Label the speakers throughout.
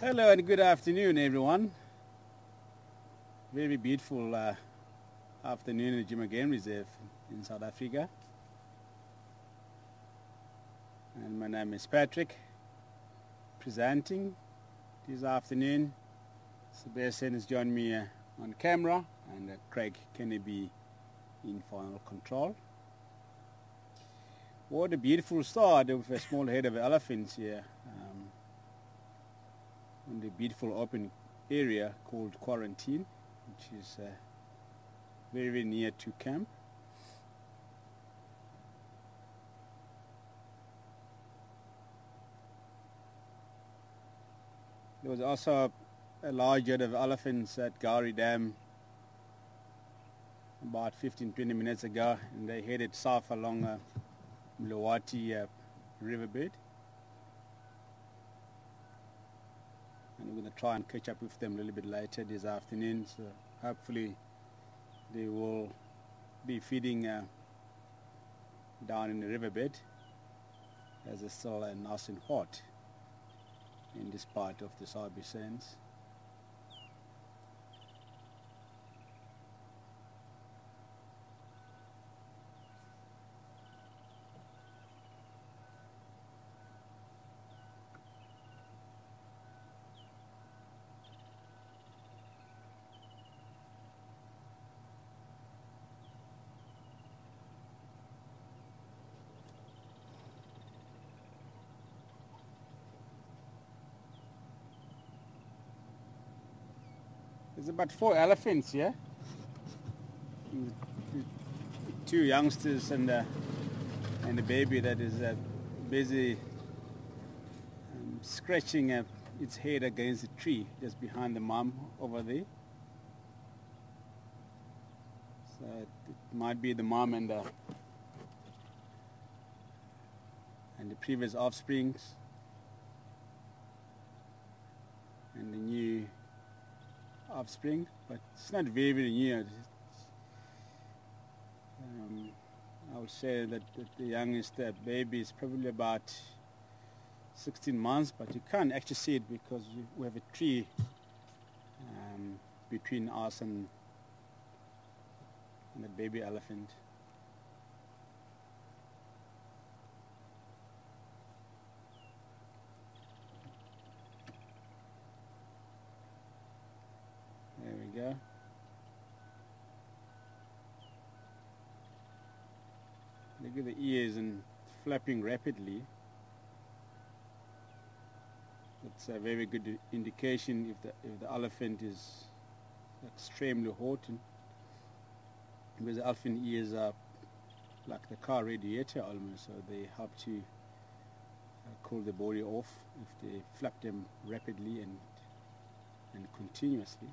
Speaker 1: Hello and good afternoon, everyone. Very beautiful afternoon in the Jima Game Reserve in South Africa. And my name is Patrick, presenting this afternoon. Sebastian has joined me on camera, and Craig Kennedy in final control. What a beautiful start with a small herd of elephants here in the beautiful open area called Quarantine, which is very, very near to camp. There was also a large herd of elephants at Gowrie Dam about 15-20 minutes ago, and they headed south along Mlowathi riverbed. And we're going to try and catch up with them a little bit later this afternoon, so hopefully they will be feeding down in the riverbed, as it's still nice and hot in this part of the Sabi Sands. There's about 4 elephants here. Two youngsters and a baby that is busy scratching its head against a tree just behind the mom over there. So it might be the mom and the previous offsprings and the new offspring, but it's not very, very new. I would say that the youngest baby is probably about 16 months, but you can't actually see it because we have a tree between us and the baby elephant. There we go. Look at the ears and flapping rapidly. That's a very good indication if the elephant is extremely hot, because the elephant ears are like the car radiator almost, so they help to cool the body off if they flap them rapidly and continuously.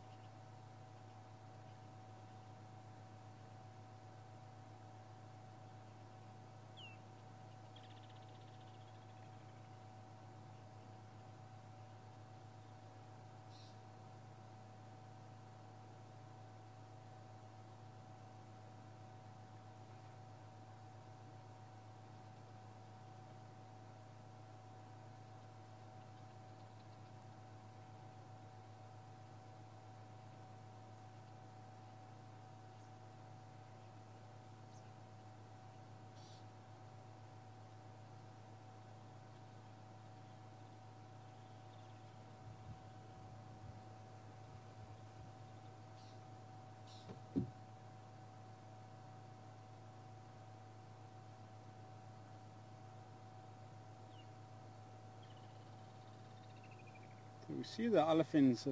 Speaker 1: We see the elephants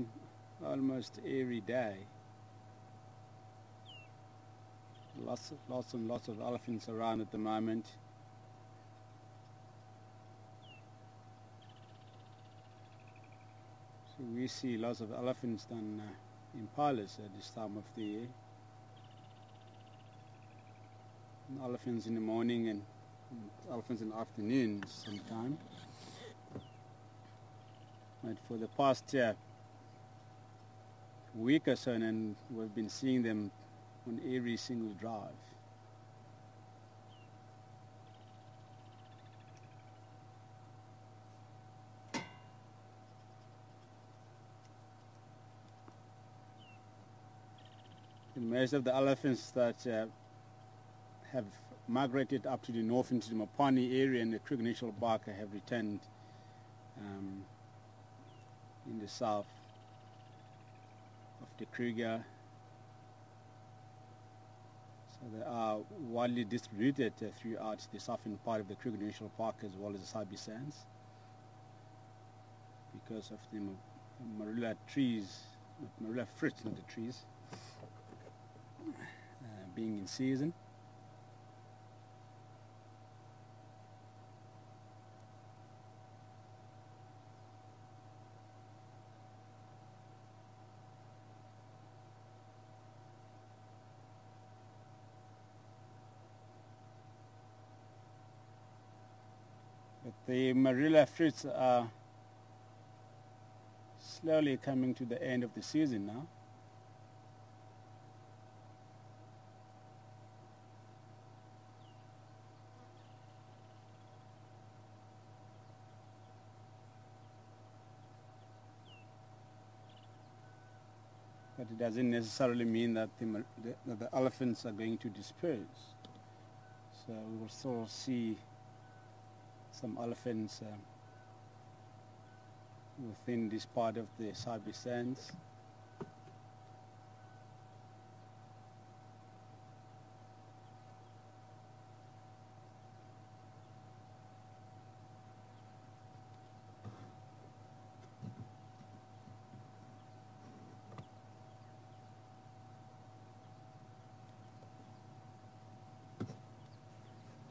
Speaker 1: almost every day. Lots and lots of elephants around at the moment. So we see lots of elephants than impalas at this time of the year. And elephants in the morning and elephants in the afternoon sometime. But for the past week or so, and we've been seeing them on every single drive. most of the elephants that have migrated up to the north into the Mopani area and the Kruger National Park have returned in the south of the Kruger. So they are widely distributed throughout the southern part of the Kruger National Park as well as the Sabi Sands because of the marula trees, marula fruits, not the trees, being in season. But the marula fruits are slowly coming to the end of the season now. But it doesn't necessarily mean that the elephants are going to disperse. So we will still see some elephants within this part of the Sabi Sands.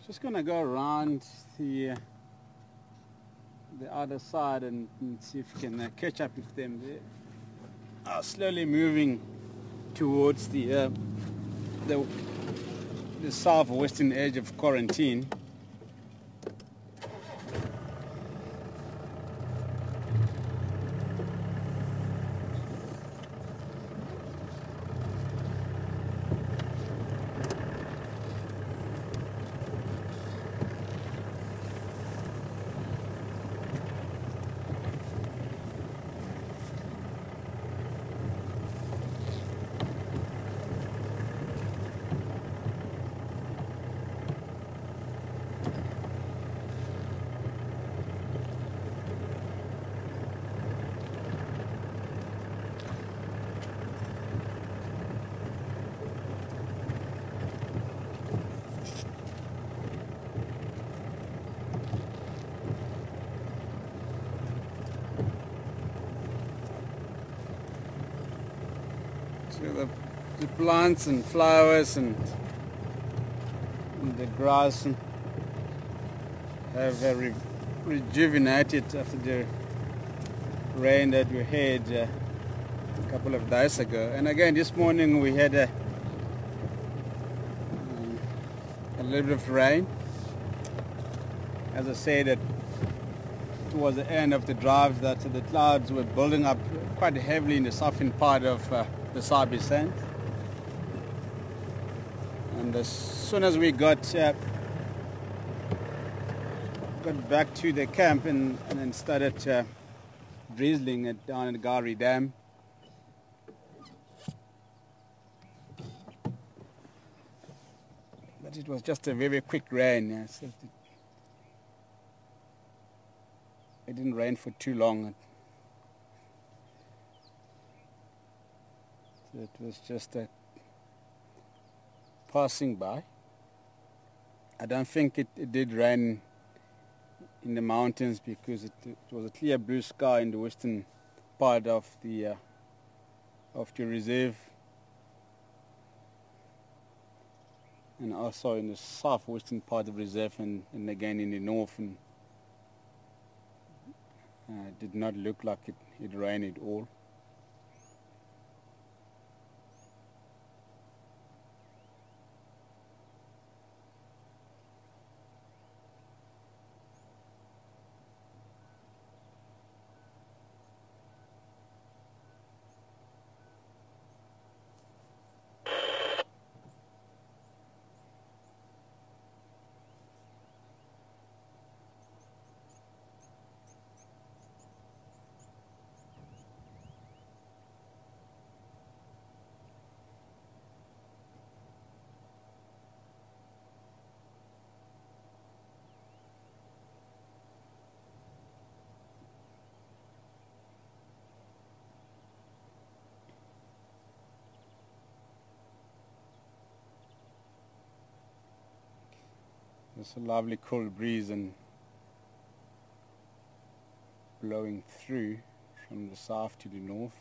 Speaker 1: Just gonna go around the other side and see if we can catch up with them. They are slowly moving towards the southwestern edge of Quarantine. So the plants and flowers and the grass have rejuvenated after the rain that we had a couple of days ago. And again, this morning we had a little bit of rain. As I said, that towards the end of the drive, that the clouds were building up quite heavily in the southern part of the Sabi Sands. And as soon as we got back to the camp and then started drizzling it down at the Gari Dam, but it was just a very quick rain. Yes. It didn't rain for too long. So it was just passing by. I don't think it did rain in the mountains because it was a clear blue sky in the western part of the reserve, and also in the southwestern part of the reserve, and again in the north. And it did not look like it rained at all. There's a lovely cold breeze and blowing through from the south to the north.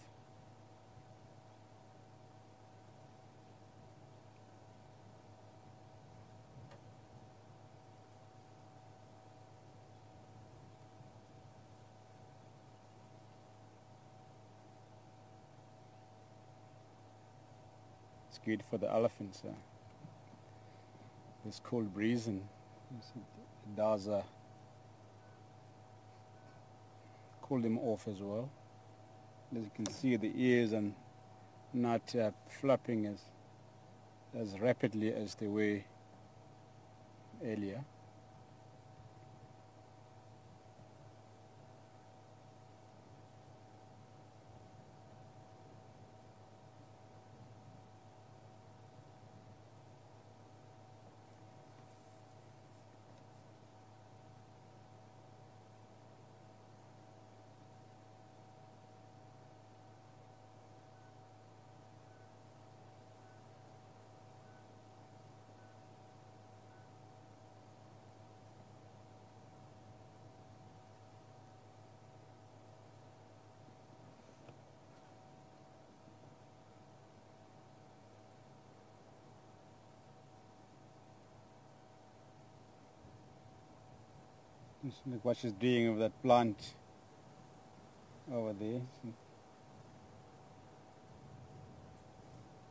Speaker 1: It's good for the elephants. This cold breeze, and it does cool them off as well. As you can see, the ears are not flapping as rapidly as they were earlier. Look what she's doing with that plant over there.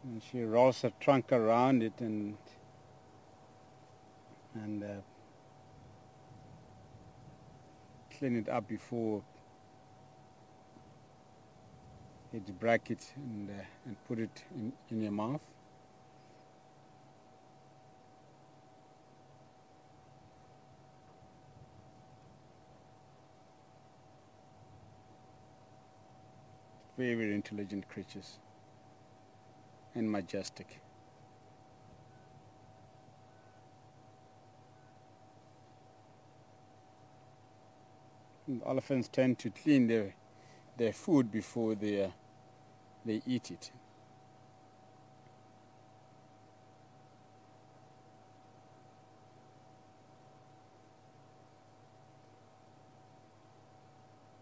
Speaker 1: And she rolls her trunk around it and clean it up before you break it and put it in your mouth. Very, very intelligent creatures and majestic. And elephants tend to clean their food before they eat it.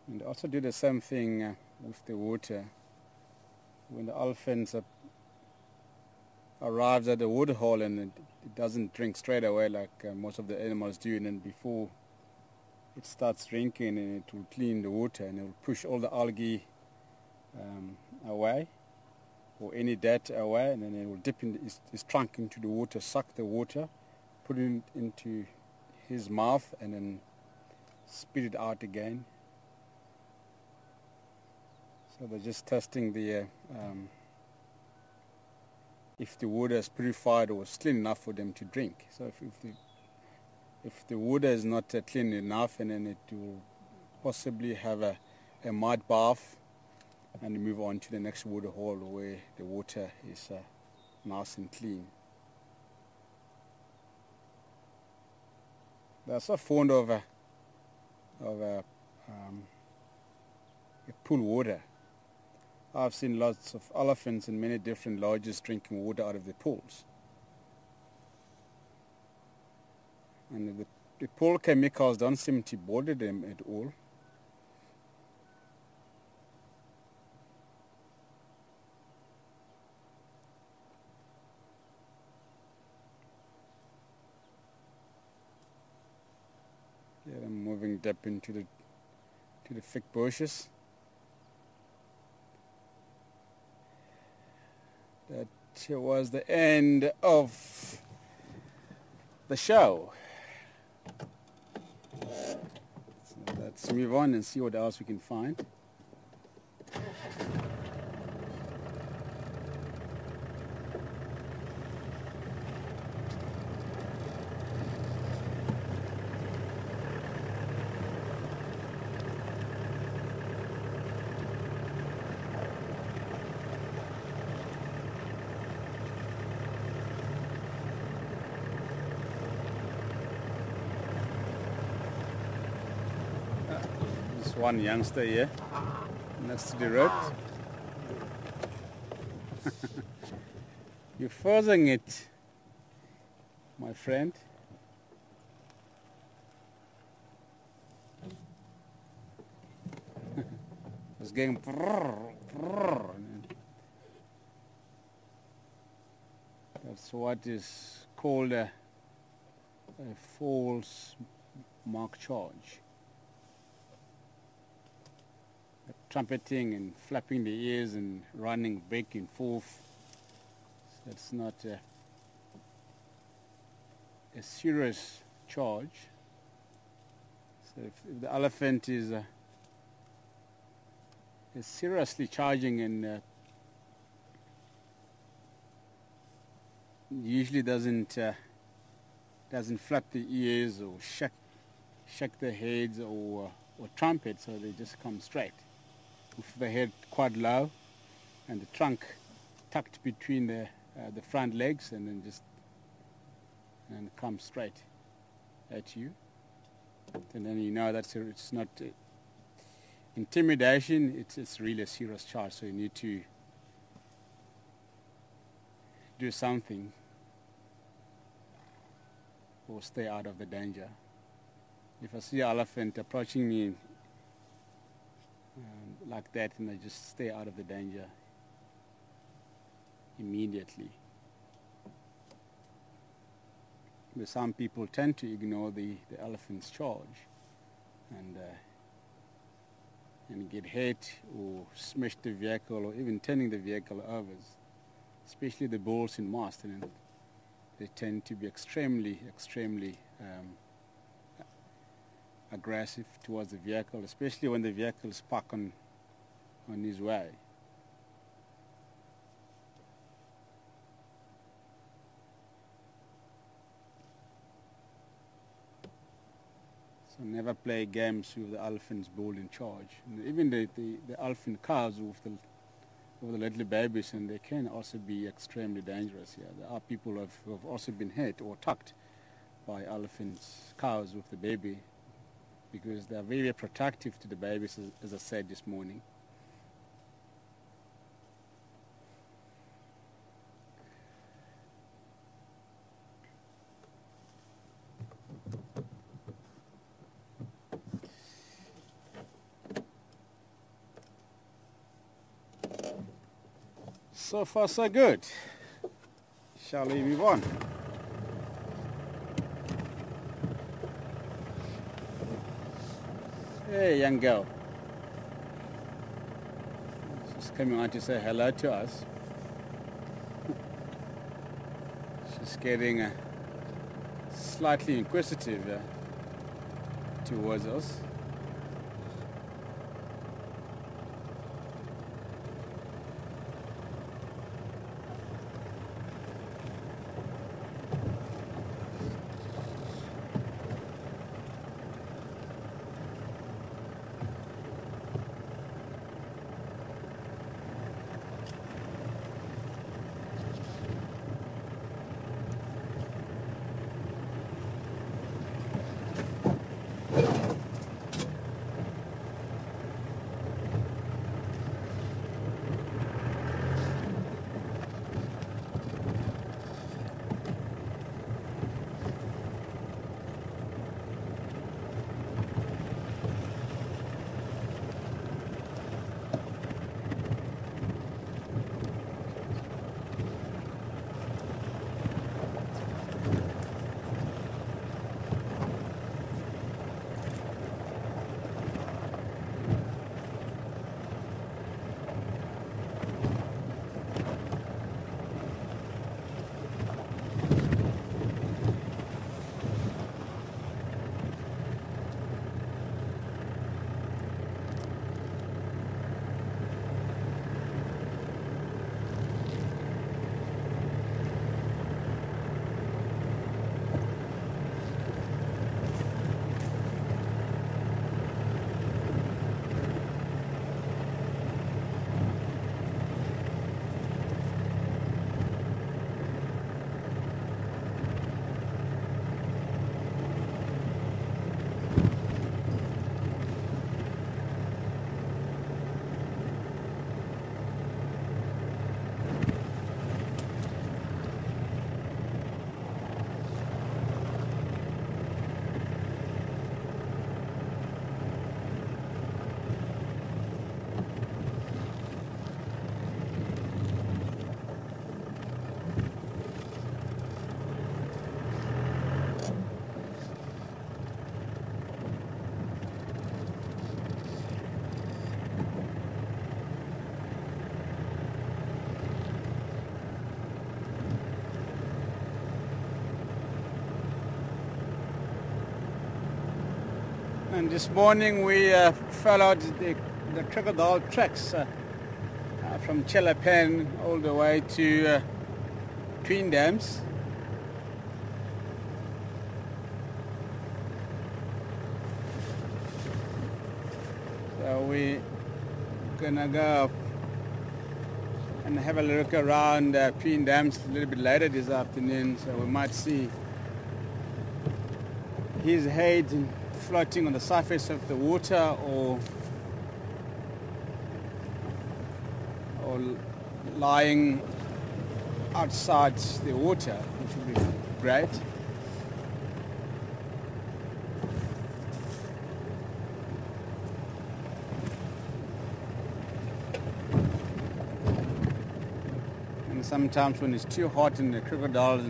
Speaker 1: And also do the same thing with the water. When the elephant arrives at the water hole and it doesn't drink straight away like most of the animals do, and then before it starts drinking, and it will clean the water and it will push all the algae away or any dirt away, and then it will dip his trunk into the water, suck the water, put it into his mouth, and then spit it out again. So they're just testing if the water is purified or is clean enough for them to drink. So if the water is not clean enough, and then it will possibly have a mud bath and move on to the next water hole where the water is nice and clean. They're so fond of pool water. I've seen lots of elephants in many different lodges drinking water out of the pools. And the pool chemicals don't seem to bother them at all. Yeah, I'm moving deep into the thick bushes. That was the end of the show. So let's move on and see what else we can find. One youngster here next to the road. You're forcing it, my friend. It's going brrr, brrr, and that's what is called a false mark charge. Trumpeting and flapping the ears and running back and forth. That's not a serious charge. So if the elephant is seriously charging and usually doesn't flap the ears or shake their heads or trumpet, so they just come straight with the head quite low and the trunk tucked between the front legs, and then just come straight at you. And then you know that it's not intimidation, it's really a serious charge, so you need to do something or stay out of the danger. If I see an elephant approaching me like that, and I just stay out of the danger immediately. But some people tend to ignore the elephant's charge and get hit or smash the vehicle or even turning the vehicle over, especially the bulls in Marston. They tend to be extremely aggressive towards the vehicle, especially when the vehicle is parked on his way. So never play games with the elephant's bull in charge. And even the elephant cows with the little babies, and they can also be extremely dangerous. Yeah, there are people who have also been hit or tucked by elephants' cows with the baby, because they are very protective to the babies, as I said this morning. So far, so good. Shall we move on? Hey, young girl. She's coming on to say hello to us. She's getting slightly inquisitive towards us. And this morning we followed the crocodile tracks from Chelapen all the way to Twin Dams. So we're gonna go and have a look around Twin Dams a little bit later this afternoon, so we might see his head floating on the surface of the water or lying outside the water, which would be great. And sometimes when it's too hot in the crocodiles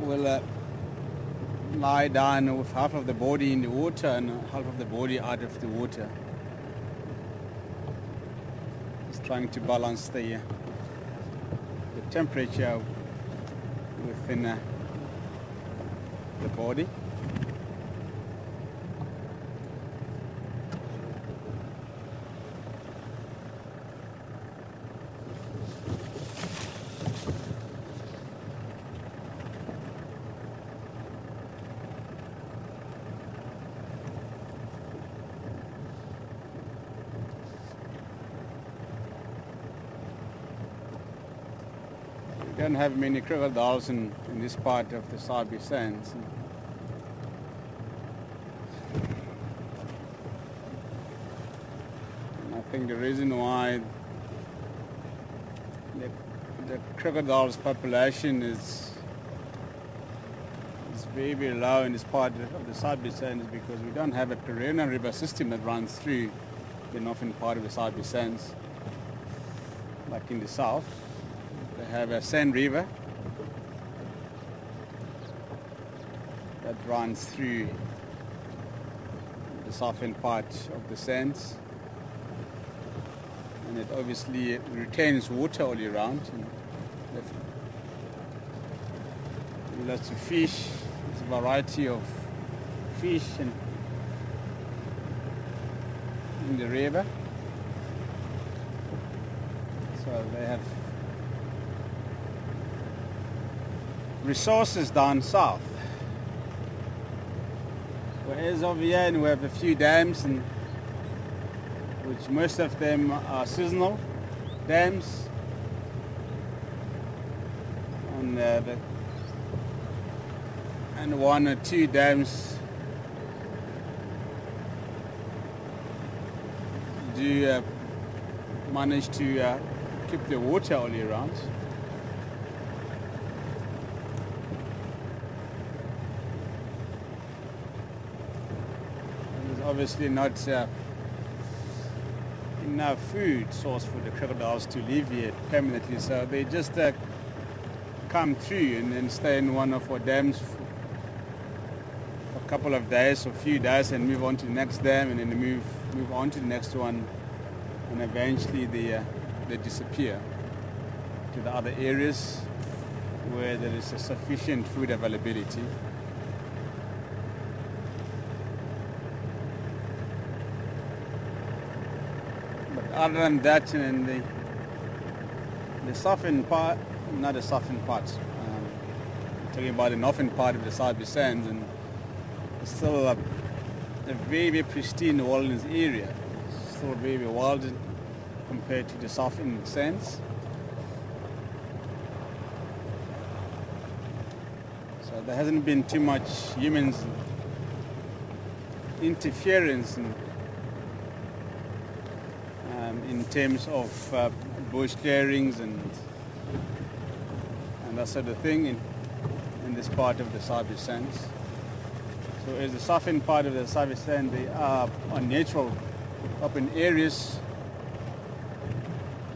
Speaker 1: will lie down with half of the body in the water and half of the body out of the water. Just trying to balance the temperature within the body. We don't have many crocodiles in this part of the Sabi Sands. And I think the reason why the crocodiles population is very, very low in this part of the Sabi Sands is because we don't have a perennial river system that runs through the northern part of the Sabi Sands, like in the south. They have a sand river that runs through the southern part of the sands, and it obviously retains water all year round. And lots of fish. There's a variety of fish in the river, so they have resources down south. Whereas over here we have a few dams, and which most of them are seasonal dams, and one or two dams do manage to keep the water all year round. Obviously not enough food source for the crocodiles to live here permanently, so they just come through and then stay in one of our dams for a couple of days or a few days and move on to the next dam, and then move on to the next one, and eventually they disappear to the other areas where there is a sufficient food availability. Other than that, in the southern part, not the southern part, talking about the northern part of the Sabi Sands, and it's still a very, very pristine wilderness area. It's still very, very wild compared to the southern sands. So there hasn't been too much humans interference in terms of bush clearings and that sort of thing in this part of the Sabi Sands. So as the southern part of the Sabi Sand, they are on natural open areas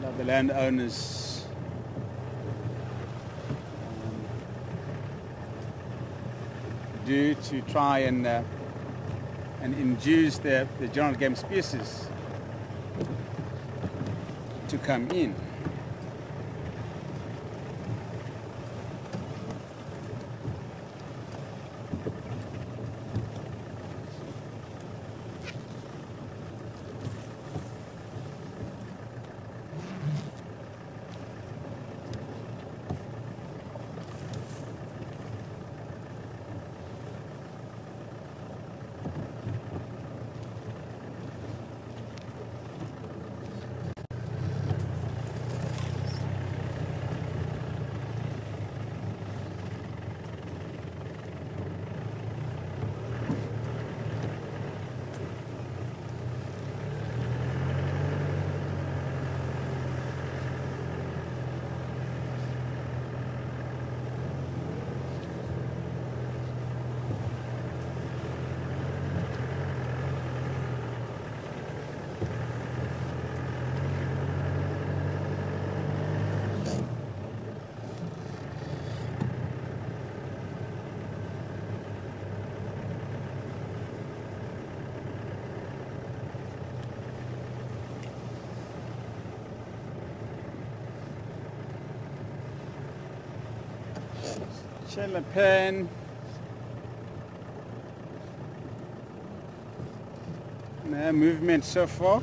Speaker 1: that the landowners do to try and induce the general game species to come in. Shelly pen. No movement so far.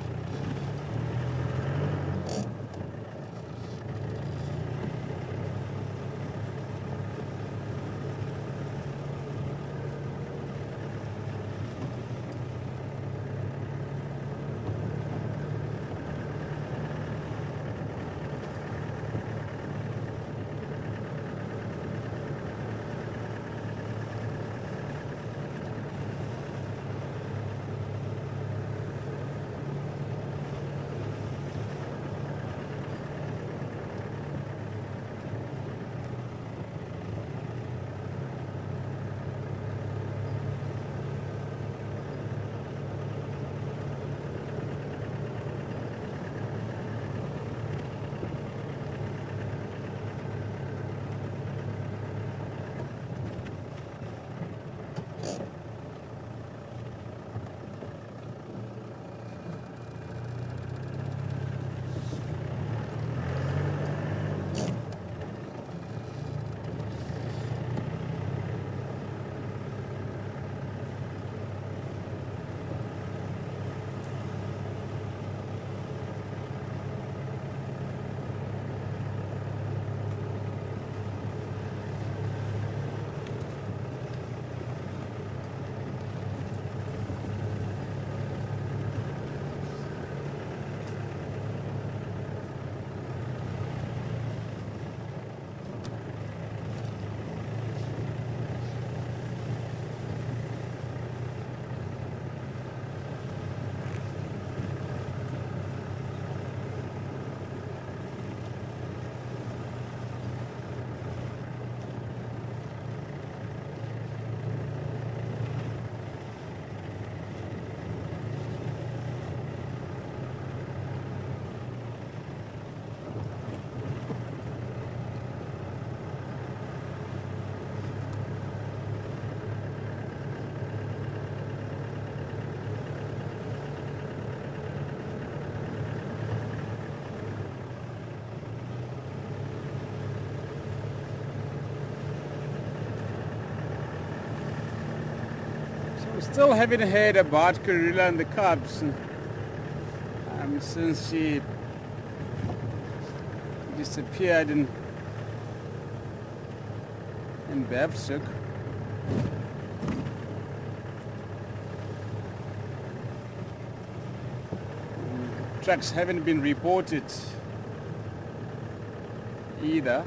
Speaker 1: Still haven't heard about Karula and the Cubs since she disappeared in Bavsuk. Tracks haven't been reported either.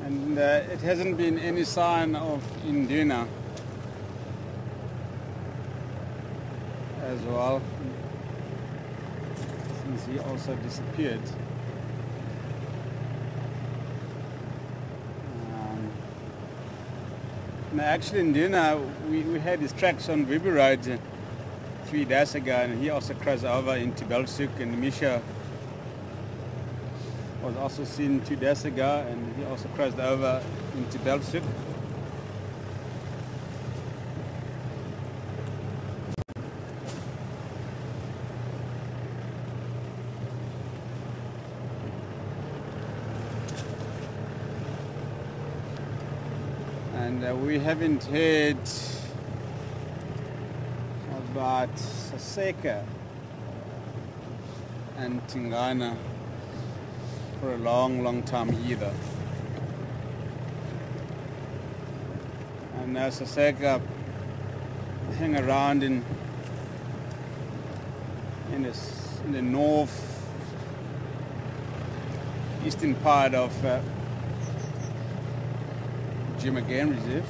Speaker 1: And it hasn't been any sign of Induna as well, since he also disappeared. Now actually Induna, we had his tracks on River Road 3 days ago, and he also crossed over into Bavsuk, and Misha was also seen 2 days ago, and he also crossed over into Bavsuk. And we haven't heard about Saseka and Tingana for a long time either. And now Saseka hang around in the north eastern part of Jima Game Reserve.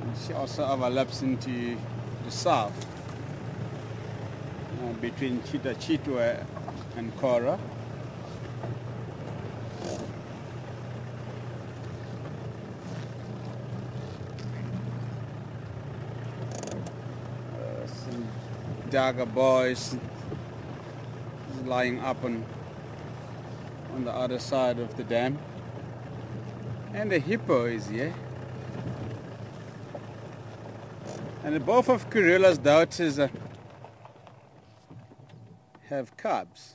Speaker 1: And she also overlaps into the south. between Chita Chitwa and Kora. Some Daga boys lying up on the other side of the dam. And the hippo is here. And both of Kurilla's daughters have cubs.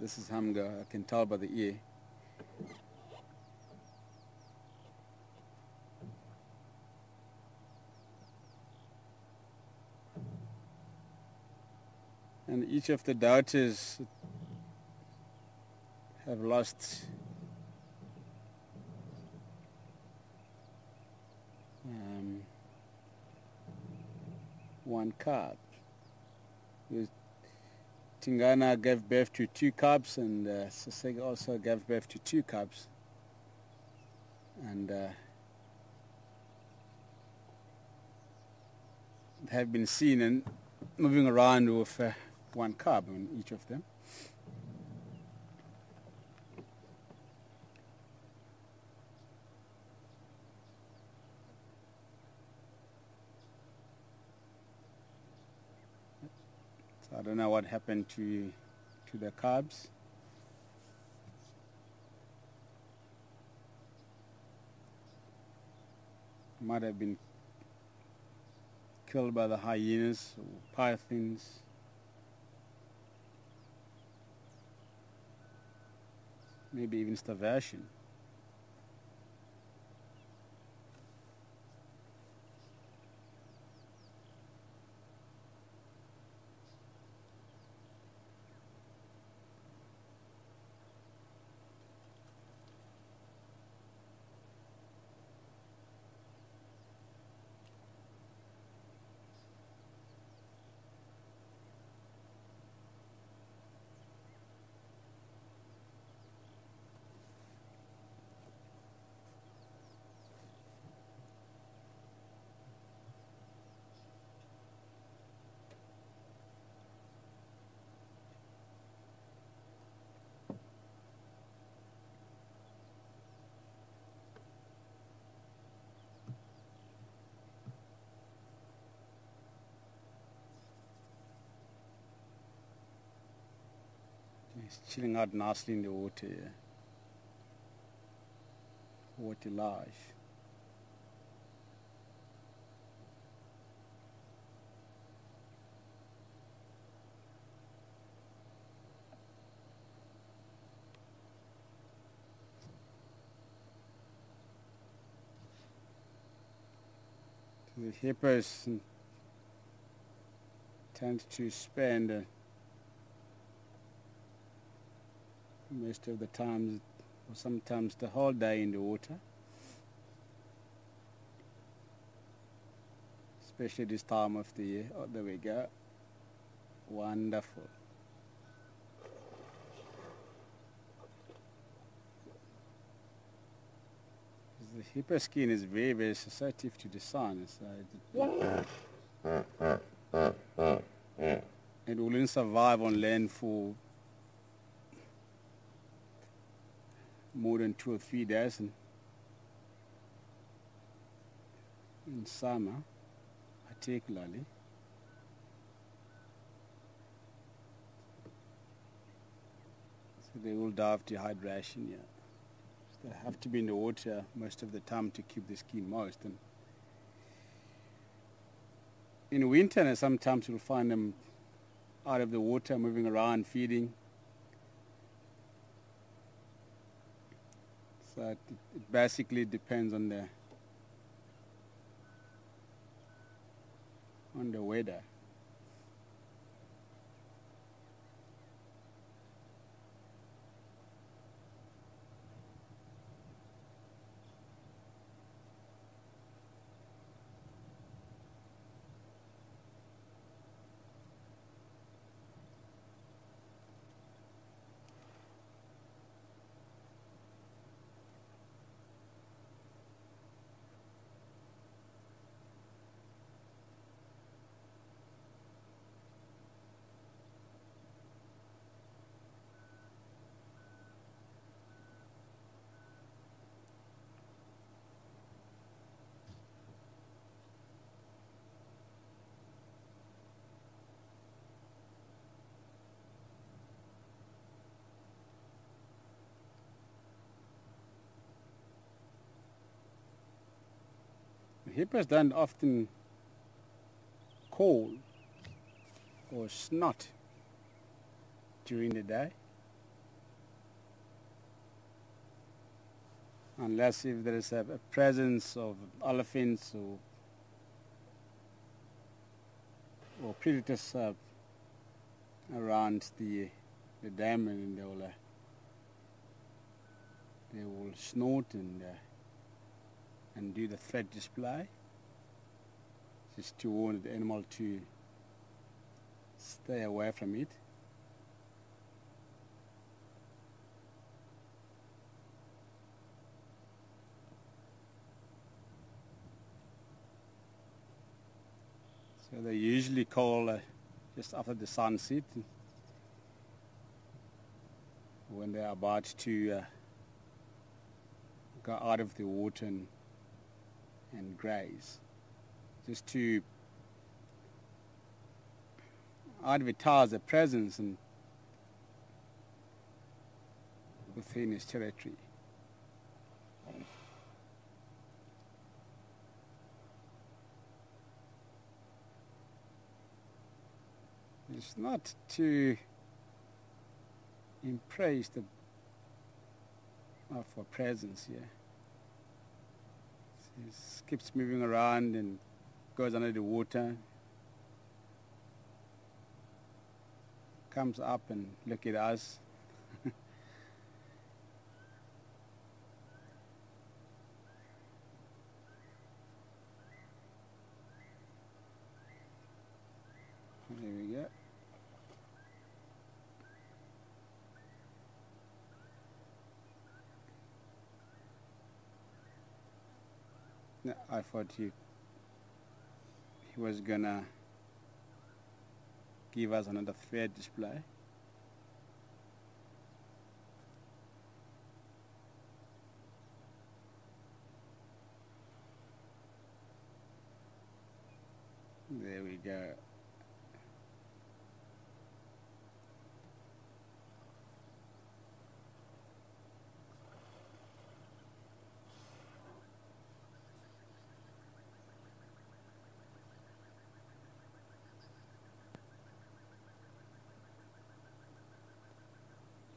Speaker 1: This is Hamga, I can tell by the ear. And each of the daughters have lost one cub. Tingana gave birth to 2 cubs, and Sasega also gave birth to 2 cubs. And have been seen and moving around with 1 cub on each of them. So I don't know what happened to the cubs. Might have been killed by the hyenas or pythons. Maybe even starvation. He's chilling out nicely in the water here. Water life. The hippos tend to spend most of the time, or sometimes the whole day in the water, especially this time of the year. Oh, there we go. Wonderful. The hippo skin is very, very sensitive to the sun, so it will only survive on land for more than 2 or 3 days in summer, particularly. So they will die of dehydration, yeah. So they have to be in the water most of the time to keep the skin moist. And in winter, sometimes you'll find them out of the water, moving around, feeding. So it basically depends on the weather. Hippos don't often call or snort during the day, unless if there is a presence of elephants or predators around the dam, and they will snort and do the threat display, just to warn the animal to stay away from it. So they usually call just after the sunset, when they are about to go out of the water and graze, just to advertise their presence within his territory. It's not to impress for presence here. It keeps moving around and goes under the water, comes up and look at us. There we go. I thought he was gonna give us another thread display. There we go.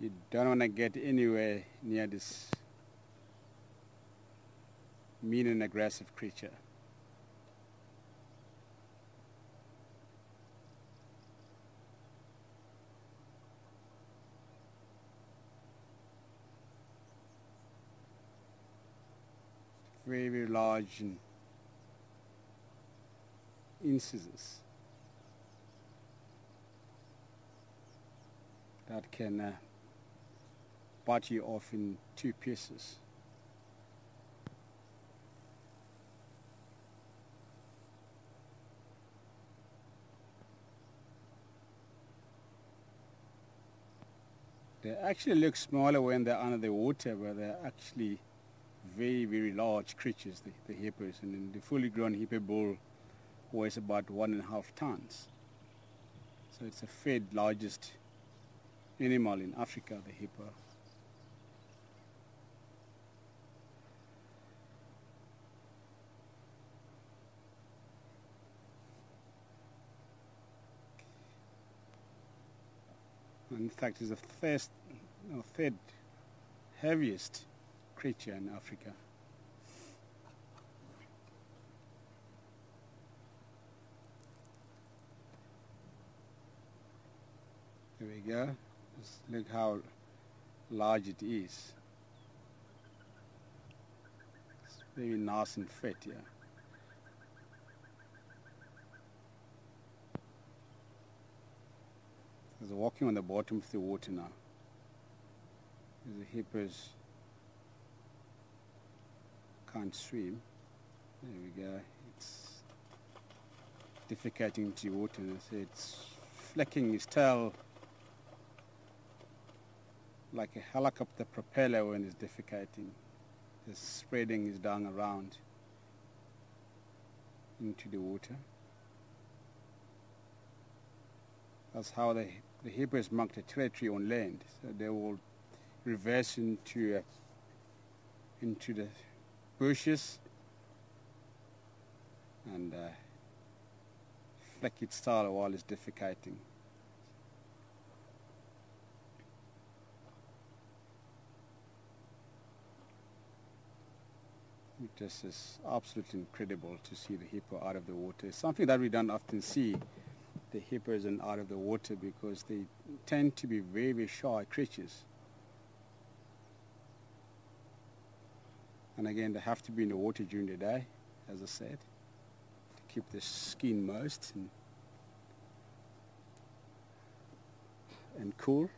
Speaker 1: You don't want to get anywhere near this mean and aggressive creature. Very, very large incisors that can bite you off in 2 pieces. They actually look smaller when they're under the water, but they're actually very, very large creatures, the hippos. And then the fully grown hippo bull weighs about 1.5 tons. So it's the 3rd largest animal in Africa, the hippo. In fact, it's the 3rd heaviest creature in Africa. There we go. Just look how large it is. It's very nice and fit, yeah. There's walking on the bottom of the water now. The hippos can't swim. There we go. It's defecating into water. It's flicking his tail like a helicopter propeller when it's defecating. Just spreading his dung around into the water. That's how the hippos mark the territory on land. So they will reverse into the bushes and flick its tail while it's defecating. It just is absolutely incredible to see the hippo out of the water. It's something that we don't often see, the hippos and out of the water, because they tend to be very, very shy creatures. And again, they have to be in the water during the day, as I said, to keep the skin moist and cool.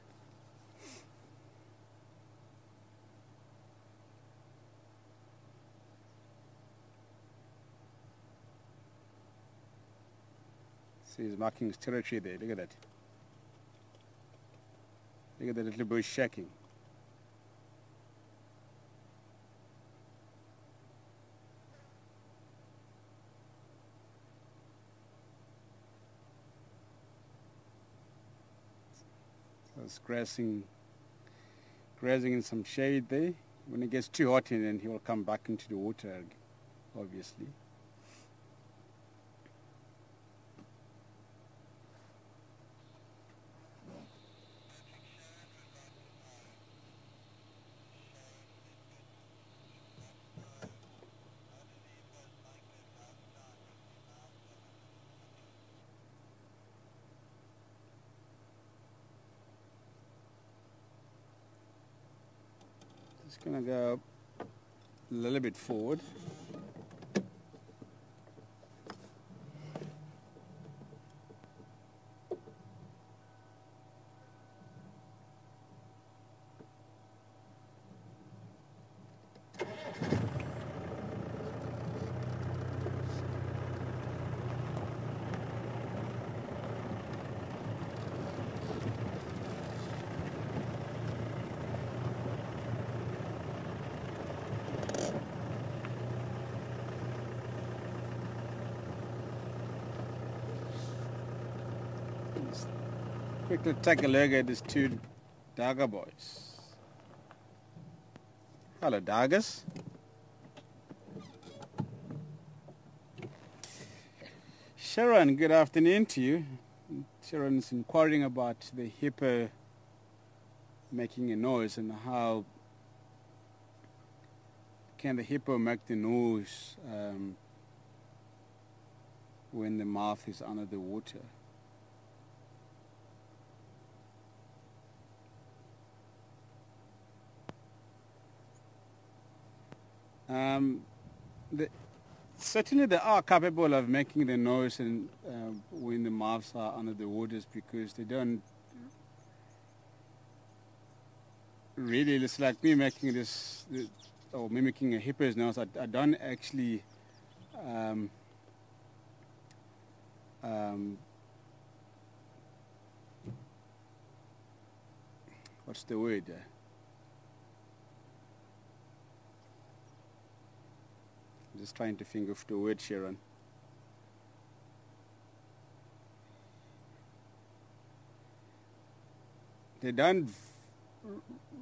Speaker 1: See, he's marking his territory there. Look at that. Look at the little bush shaking. So it's grazing in some shade there. When it gets too hot, then he will come back into the water, obviously. Just going to go a little bit forward. Quickly take a look at these two Darga boys. Hello, Dargas. Sharon, good afternoon to you. Sharon's inquiring about the hippo making a noise and how can the hippo make the noise when the mouth is under the water. Certainly they are capable of making the noise and when the mouths are under the waters, because they don't really, it's like me making this, or mimicking a hippo's nose. I don't actually what's the word? I'm just trying to think of the word, Sharon. They don't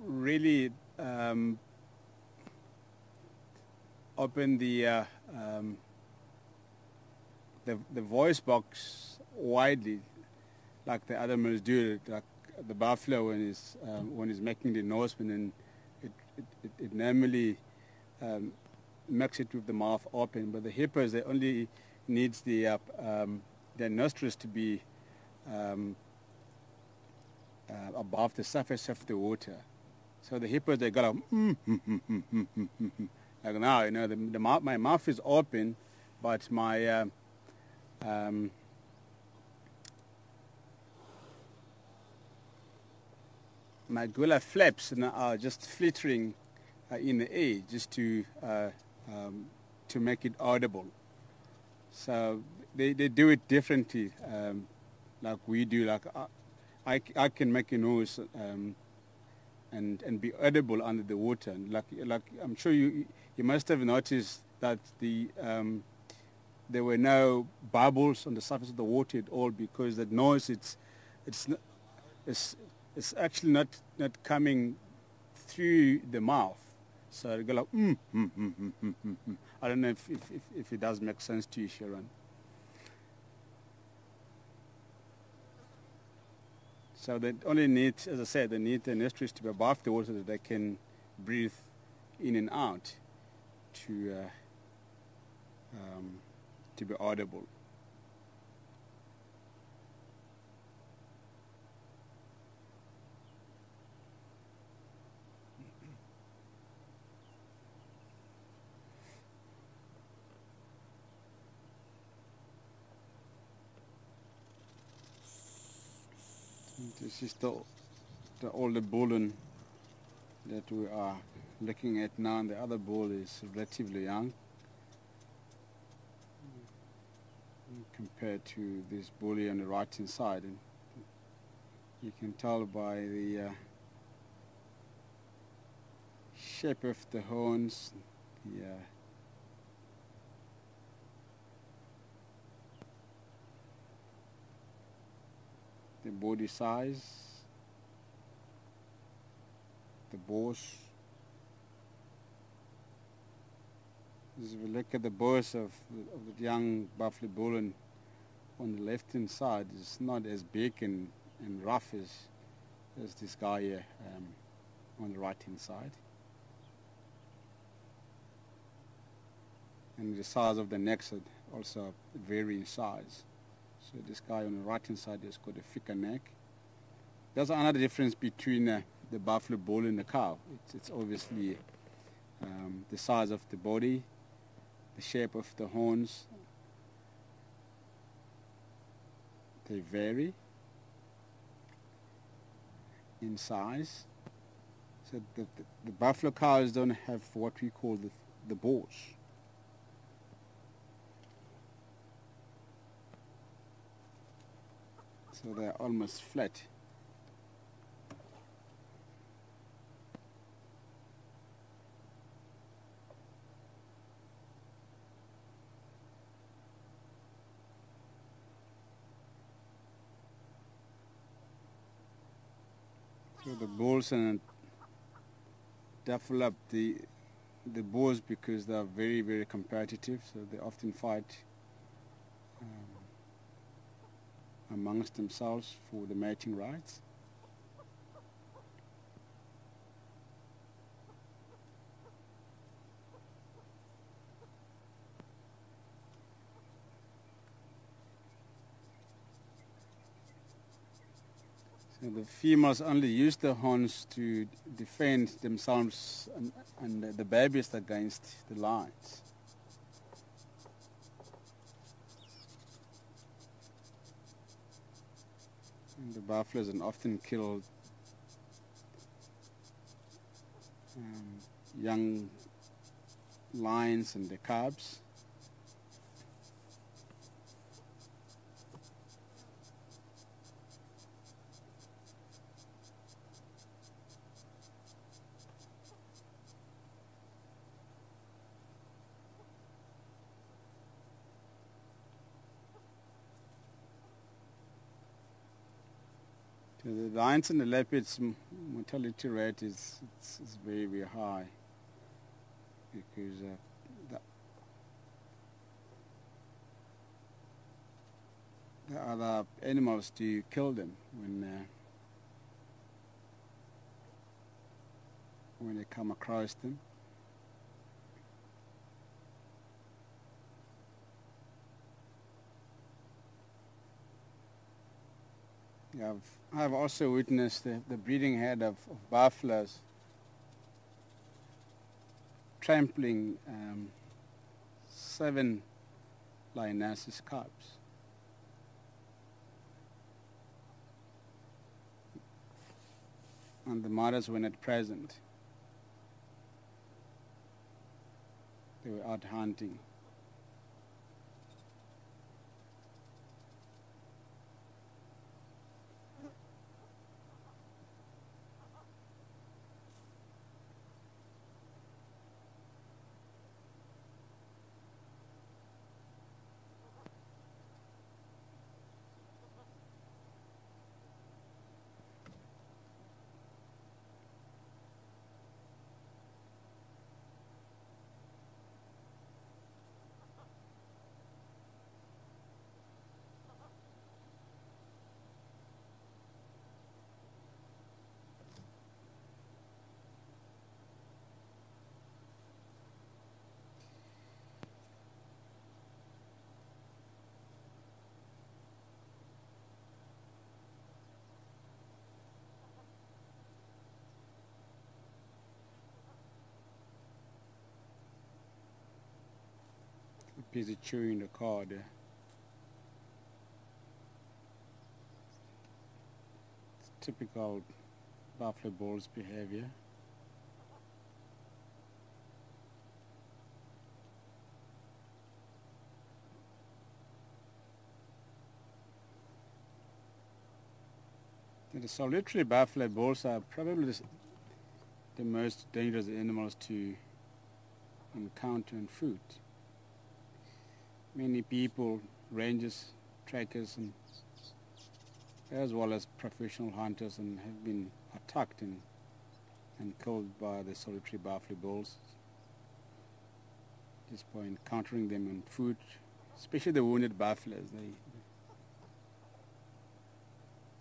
Speaker 1: really open the voice box widely like the other animals do, like the buffalo when it's making the noise, and then it normally makes it with the mouth open. But the hippos, they only needs the their nostrils to be above the surface of the water. So the hippos, they go like, like now, you know, the mouth, my mouth is open, but my my gular flaps are just flittering in the air, just to make it audible. So they do it differently, like we do. Like I can make a noise and be audible under the water. And like I'm sure you must have noticed that there were no bubbles on the surface of the water at all, because that noise it's actually not coming through the mouth. So it'll go like, I don't know if it does make sense to you, Sharon. So they only need, as I said, they need the nostrils to be above the water so that they can breathe in and out to be audible. This is the older bull that we are looking at now, and the other bull is relatively young compared to this bull on the right hand side. And you can tell by the shape of the horns, the body size, the boss. If we look at the boss of the young buffalo bull on the left hand side, it's not as big and rough as this guy here on the right hand side. And the size of the necks also vary in size. So this guy on the right hand side has got a thicker neck. There's another difference between the buffalo bull and the cow. It's obviously the size of the body, the shape of the horns. They vary in size. So the buffalo cows don't have what we call the boss. So they're almost flat. So the bulls develop the bulls because they are very, very competitive. So they often fight amongst themselves for the mating rights. So the females only use the horns to defend themselves and the babies against the lions. And the buffaloes are often killed young lions and the cubs. The lions and the leopards' mortality rate is very, very high because the other animals do kill them when they come across them. I've also witnessed the breeding head of buffaloes trampling 7 lionesses' cubs. And the mothers were not present. They were out hunting. busy chewing the card. It's typical buffalo bull's behavior. The solitary buffalo bulls are probably the most dangerous animals to encounter on foot. Many people, rangers, trackers, and as well as professional hunters, and have been attacked and killed by the solitary buffalo bulls just by encountering them on foot, especially the wounded buffaloes.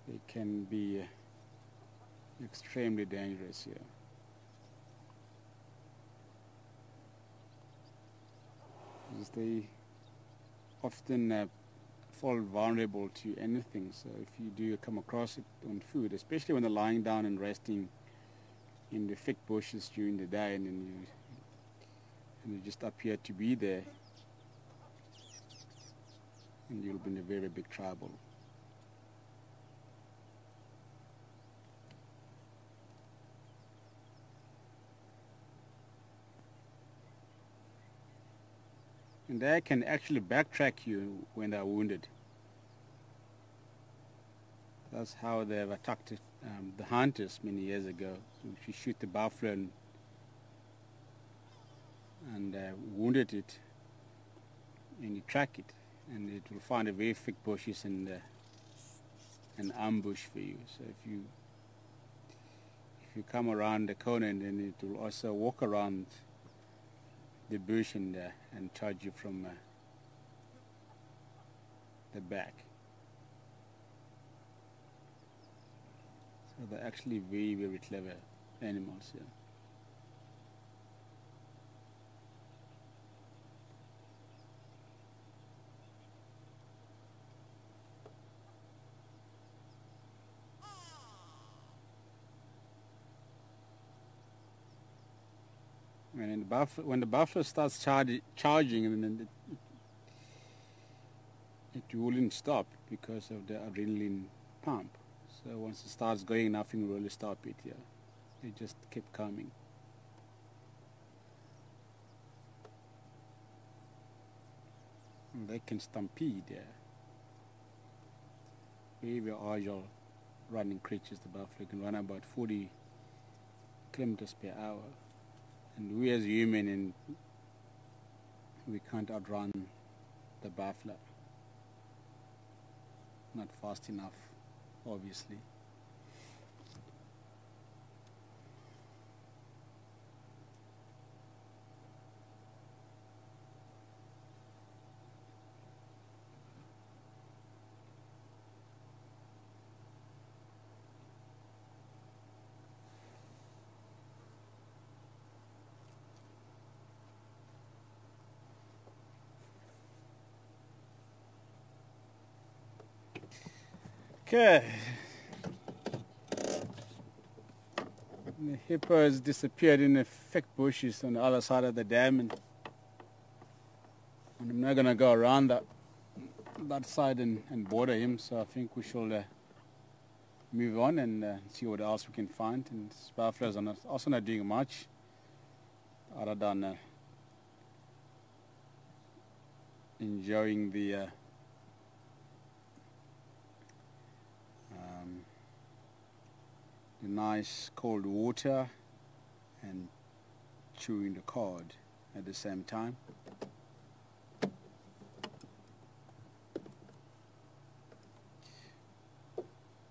Speaker 1: They can be extremely dangerous here. Because they often fall vulnerable to anything. So if you do come across it on food, especially when they're lying down and resting in the thick bushes during the day, and then you just appear to be there, and you'll be in a very big trouble. And they can actually backtrack you when they're wounded. That's how they've attacked the hunters many years ago. So if you shoot the buffalo and wounded it, and you track it, and it will find a very thick bushes and an ambush for you. So if you come around the corner, and then it will also walk around the bush and charge you from the back. So they're actually very, very clever animals here. And when the buffalo starts charging, and then it wouldn't stop because of the adrenaline pump. So once it starts going, nothing will really stop it. Yeah, it just kept coming. And they can stampede. Yeah, very, very agile running creatures. The buffalo can run about 40 kilometers per hour. And we as human, and we can't outrun the buffalo. Not fast enough, obviously. Okay. The hippo has disappeared in the thick bushes on the other side of the dam, and I'm not going to go around that side and border him, so I think we shall move on and see what else we can find. And buffaloes are also not doing much other than enjoying the nice cold water and chewing the cud at the same time.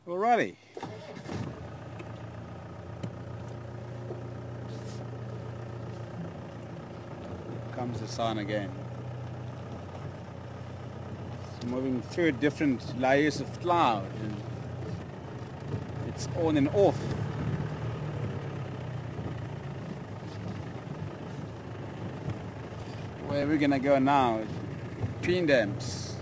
Speaker 1: Alrighty. Here comes the sun again. It's moving through different layers of cloud, and it's on and off. Where are we gonna go now? Twin Dams.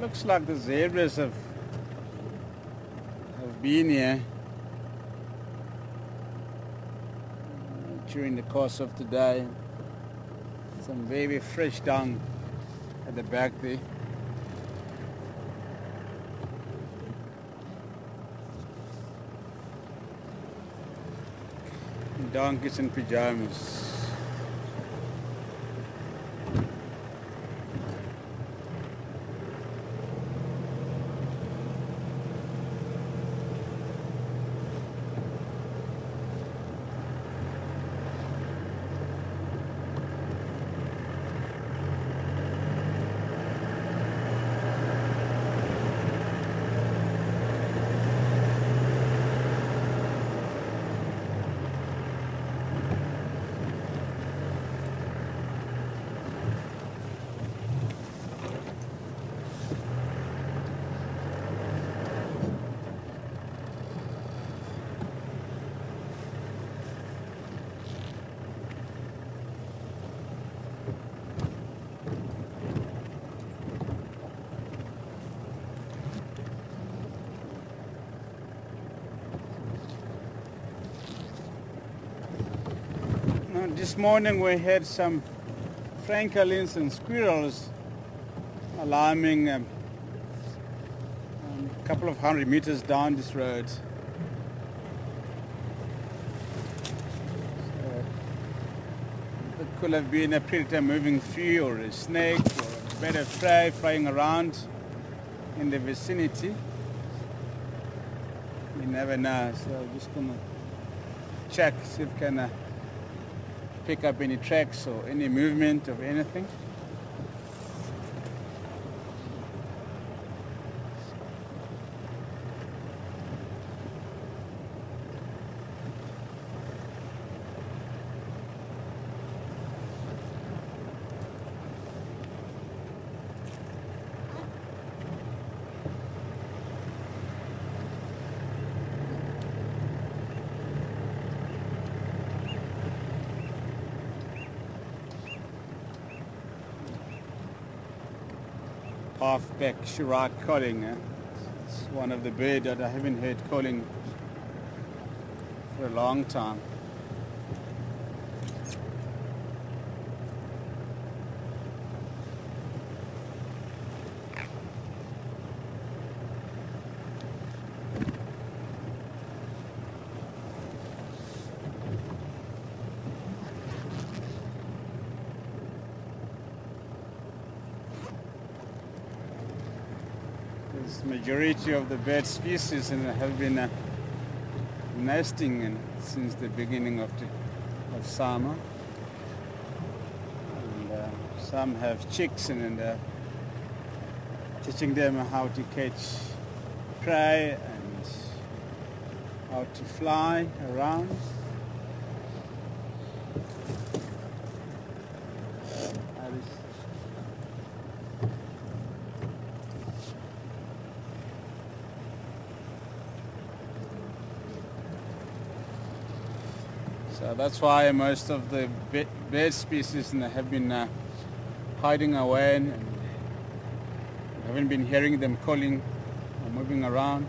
Speaker 1: Looks like the zebras have been here during the course of today. Some very fresh dung at the back there. Donkeys in pajamas. This morning we had some francolins and squirrels alarming a couple of 100 meters down this road. So it could have been a predator moving through, or a snake, or a bird of prey flying around in the vicinity. You never know, so I'm just gonna check, see if we can pick up any tracks or any movement of anything. Halfback Chirac calling. It's one of the birds that I haven't heard calling for a long time. The majority of the bird species have been nesting since the beginning of summer. And some have chicks and teaching them how to catch prey and how to fly around. So that's why most of the bird species have been hiding away, and haven't been hearing them calling or moving around.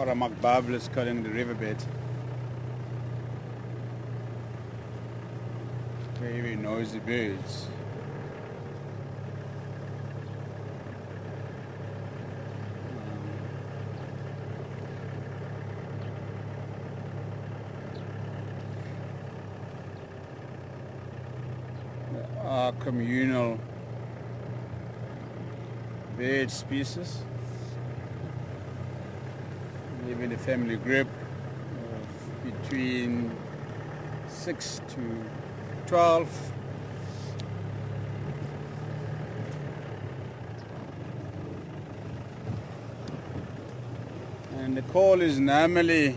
Speaker 1: Aramak barbels calling the riverbed. Very noisy birds. There are communal bird species. Live in a family group of between 6 to 12. And the call is normally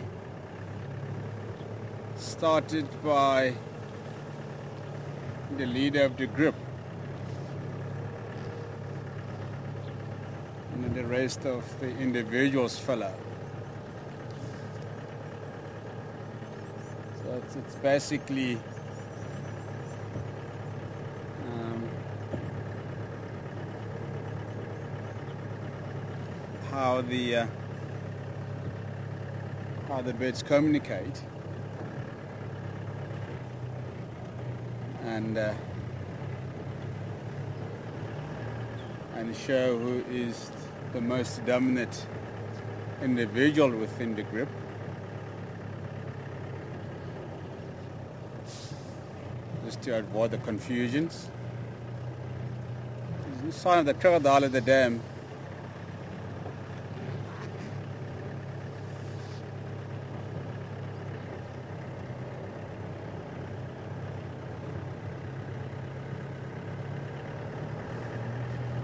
Speaker 1: started by the leader of the group, and then the rest of the individuals follow. So it's basically how the birds communicate, and show who is the most dominant individual within the group. Just to avoid the confusions. There's a sign of the crocodile at the dam.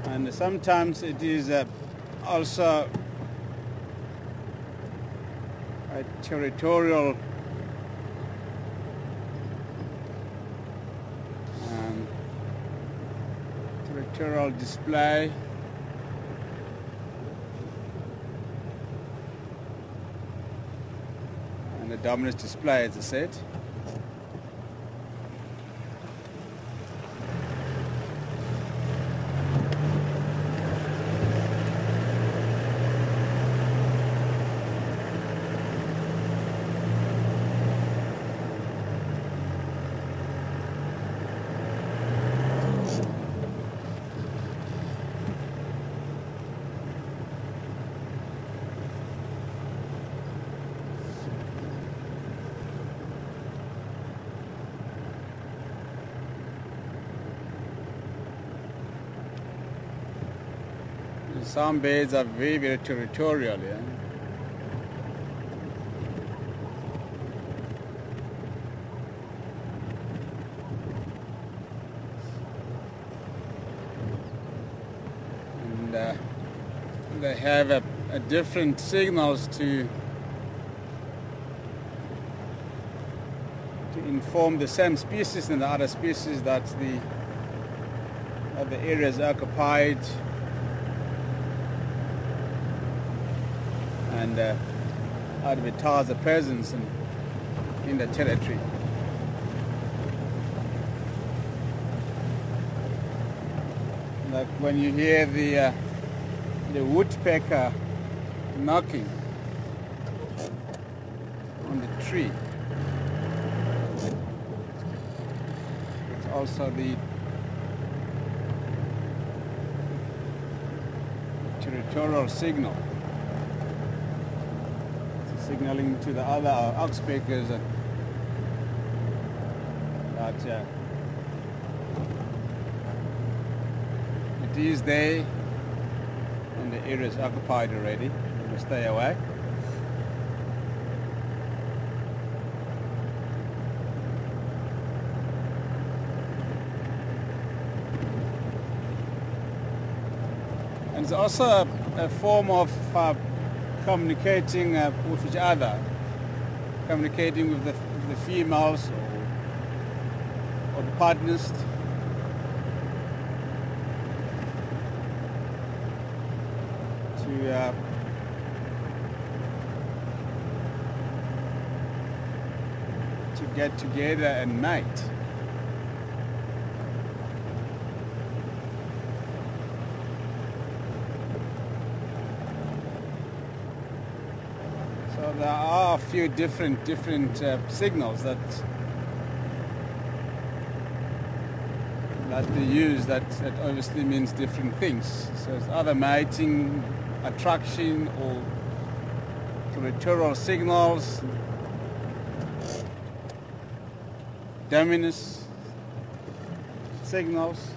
Speaker 1: And sometimes it is also a territorial display. And a dominant display, as I said. Some birds are very, very territorial, yeah. And they have a different signals to inform the same species and the other species that the area is occupied. And advertise a presence in the territory. Like when you hear the woodpecker knocking on the tree, it's also the territorial signal. Signaling to the other oxpeckers that it is there and the area is occupied already. We stay away. And it's also a form of communicating with each other, communicating with the females or the partners. To get together and mate. are a few different signals that they use that obviously means different things. So it's either mating, attraction, or territorial signals, dominance signals.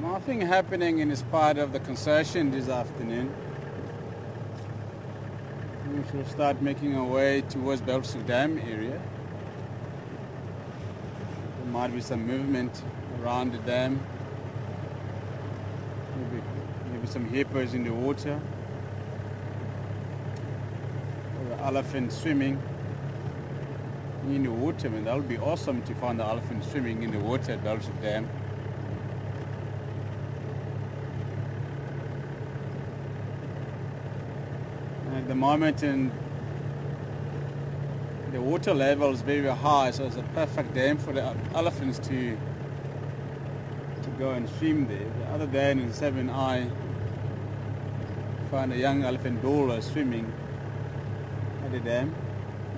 Speaker 1: Nothing happening in this part of the concession this afternoon. We shall start making our way towards Belsu Dam area. There might be some movement around the dam. Maybe some hippos in the water. Or an elephant swimming in the water. I mean, that would be awesome to find the elephant swimming in the water at Belsu Dam. At the moment, and the water level is very high, so it's a perfect dam for the elephants to go and swim there. The other day in 7i, found a young elephant bull swimming at the dam.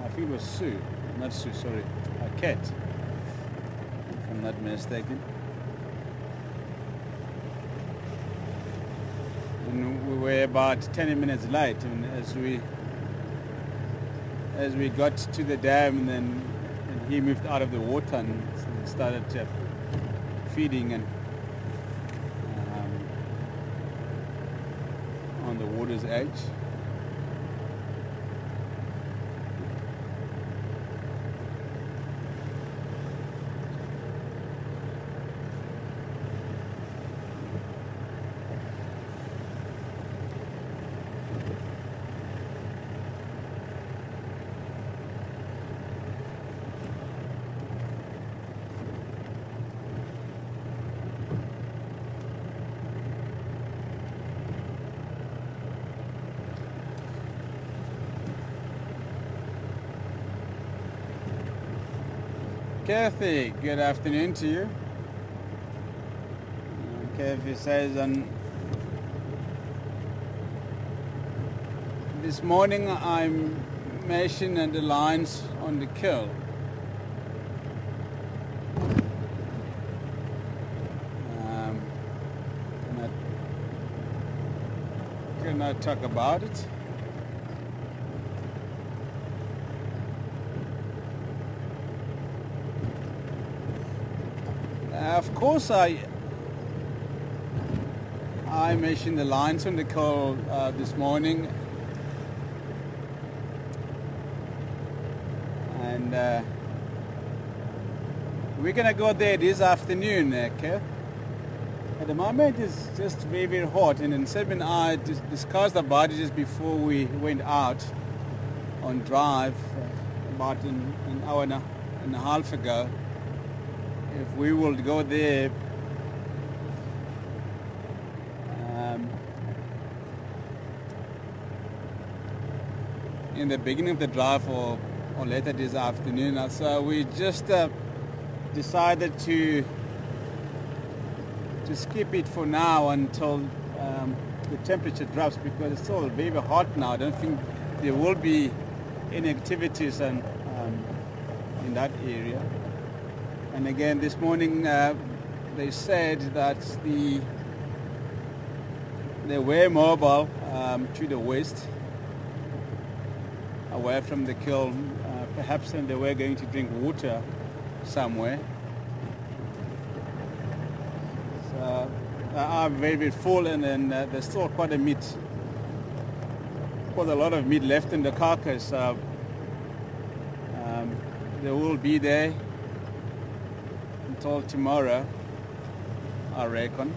Speaker 1: I think it was Sue, not Sue, sorry, a cat, if I'm not mistaken. And we were about 10 minutes late, and as we got to the dam, and he moved out of the water and started feeding and on the water's edge. Kathy, good afternoon to you. Kathy says, this morning I'm mashing the lines on the kill. Cannot talk about it. Of course, I mentioned the lines on the call this morning, and we're gonna go there this afternoon, okay? At the moment, it's just very, very hot, and then Seb and I discussed about it just before we went out on drive about an hour and a half ago. If we will go there in the beginning of the drive or later this afternoon, so we just decided to skip it for now until the temperature drops, because it's still very, very hot now. I don't think there will be any activities in that area. And again, this morning they said that they were mobile to the west, away from the kiln. Perhaps then they were going to drink water somewhere. So they are very, very full, and then there's still quite a lot of meat left in the carcass. So they will be there until tomorrow, I reckon.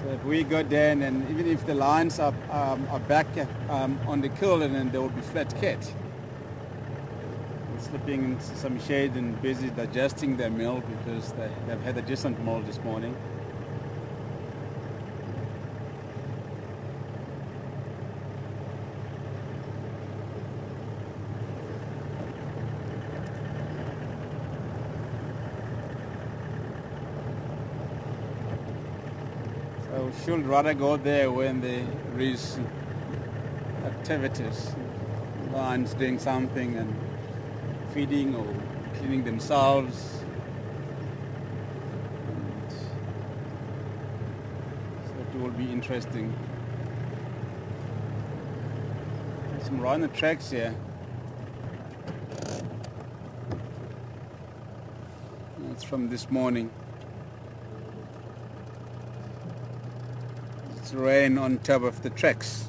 Speaker 1: So if we go down, and even if the lines are back on the kiln, then there will be flat cat sleeping in some shade and busy digesting their meal, because they've had a decent meal this morning. So we should rather go there when there is activities, lions doing something and feeding or cleaning themselves. And so it will be interesting. There's some rhino tracks here. It's from this morning. It's rain on top of the tracks.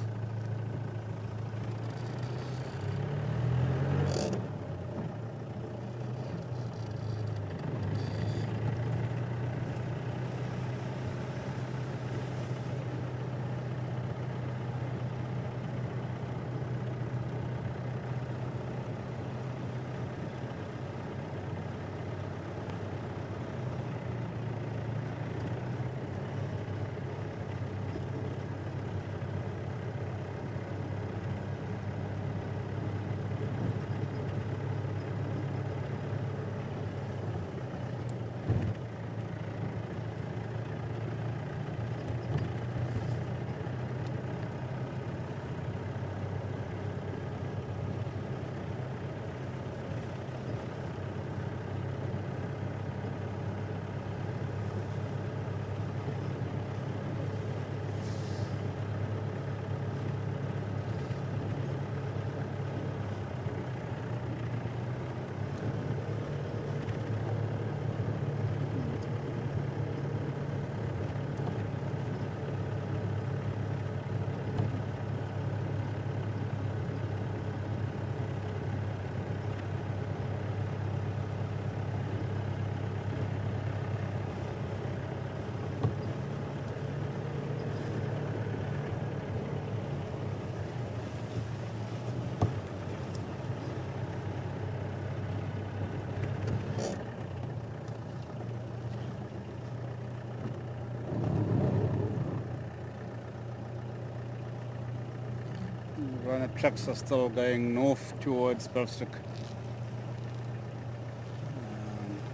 Speaker 1: The trucks are still going north towards Belfstrook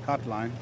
Speaker 1: cart line.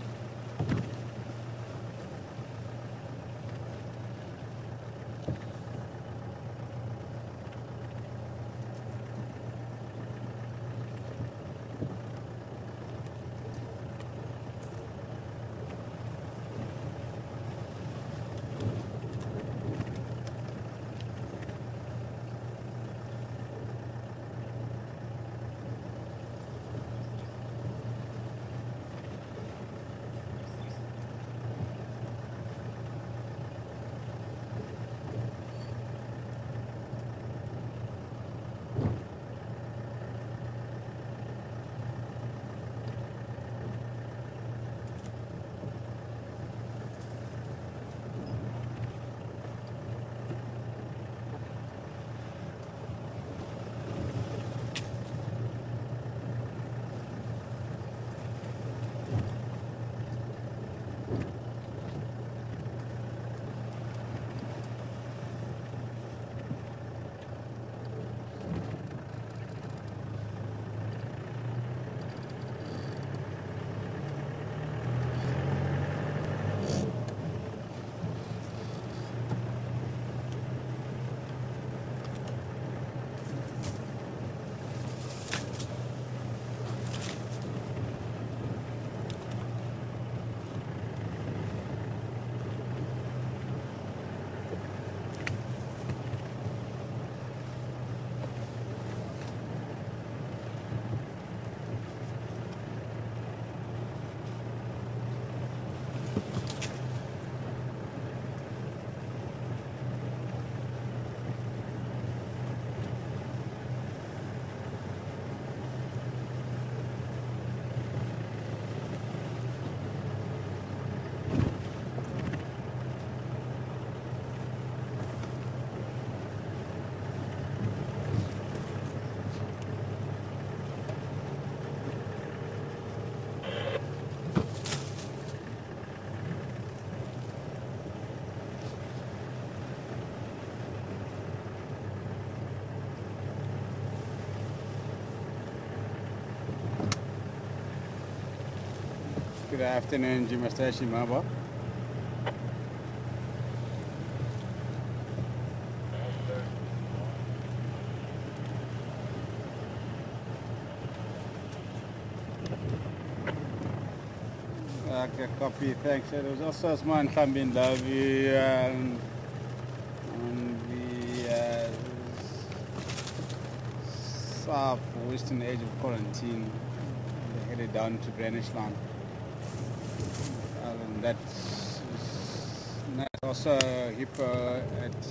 Speaker 1: afternoon, Jim Stashi Maba. Okay, copy, thanks. There was also Osman Khambin Lavi on the south-western edge of quarantine. They headed down to Greenwich-land. And that's also Hippo at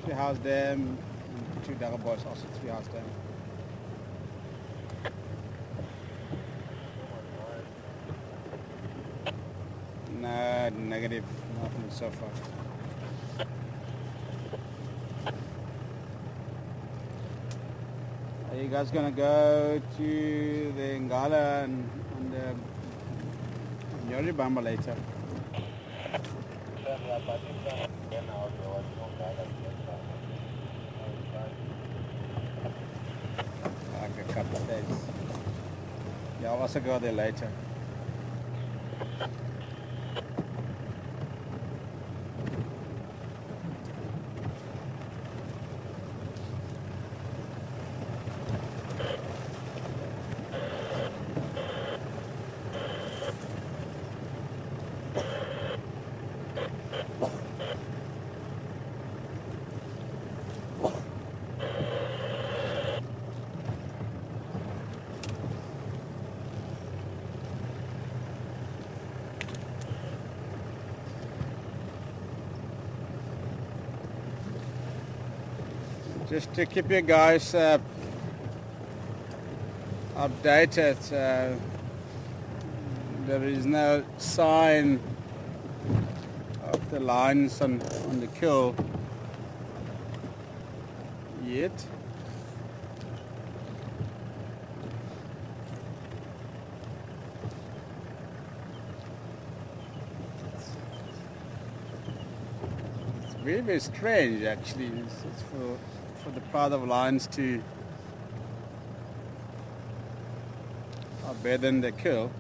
Speaker 1: Treehouse Dam, and two Dagabos also Treehouse Dam. No, negative, nothing so far. Are you guys gonna go to the Ngala and the Yoribamba later? Like a couple of days. Yeah, I'll also go there later. Just to keep you guys updated, there is no sign of the lions on the kill yet. It's very, very strange actually. It's for the pride of lions to outbid the kill.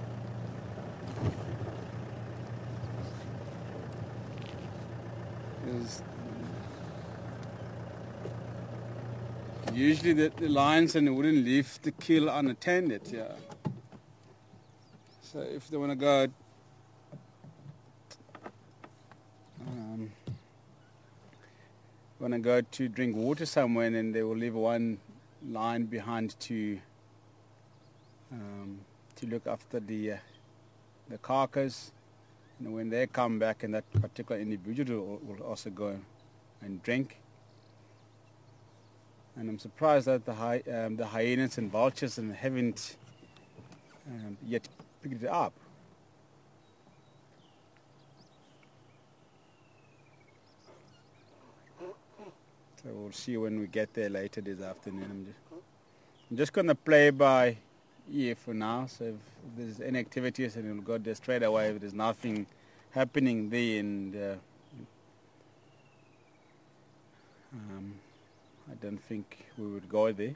Speaker 1: Usually the lions and wouldn't leave the kill unattended, yeah. So if they want to go to drink water somewhere, and then they will leave one lion behind to look after the carcass. And when they come back, and that particular individual will also go and drink. And I'm surprised that the hyenas and vultures haven't yet picked it up. So we'll see when we get there later this afternoon. I'm just going to play by ear for now. So if there's any activities, then we'll go there straight away. If there's nothing happening there, and I don't think we would go there.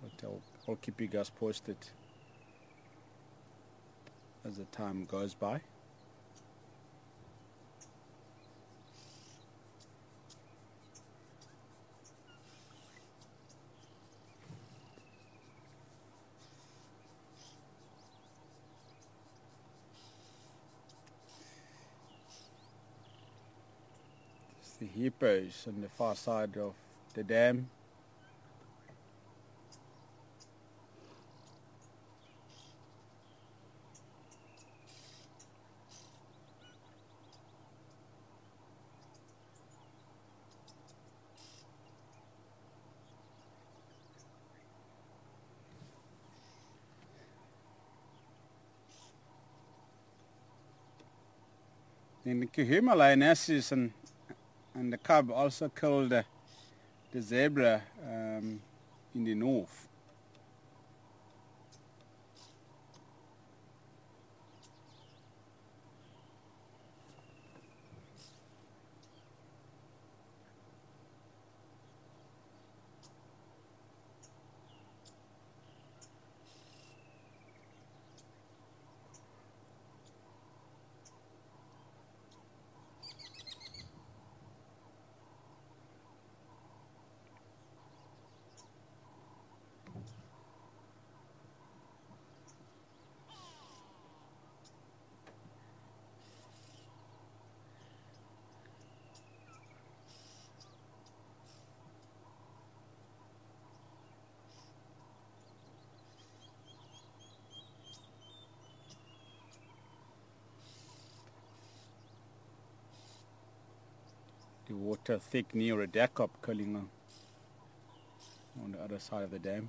Speaker 1: But I'll keep you guys posted as the time goes by. The hippos on the far side of the dam. And the Kuhuma lionesses and the cub also killed the zebra in the north. the water thick near a Redekop culling on the other side of the dam.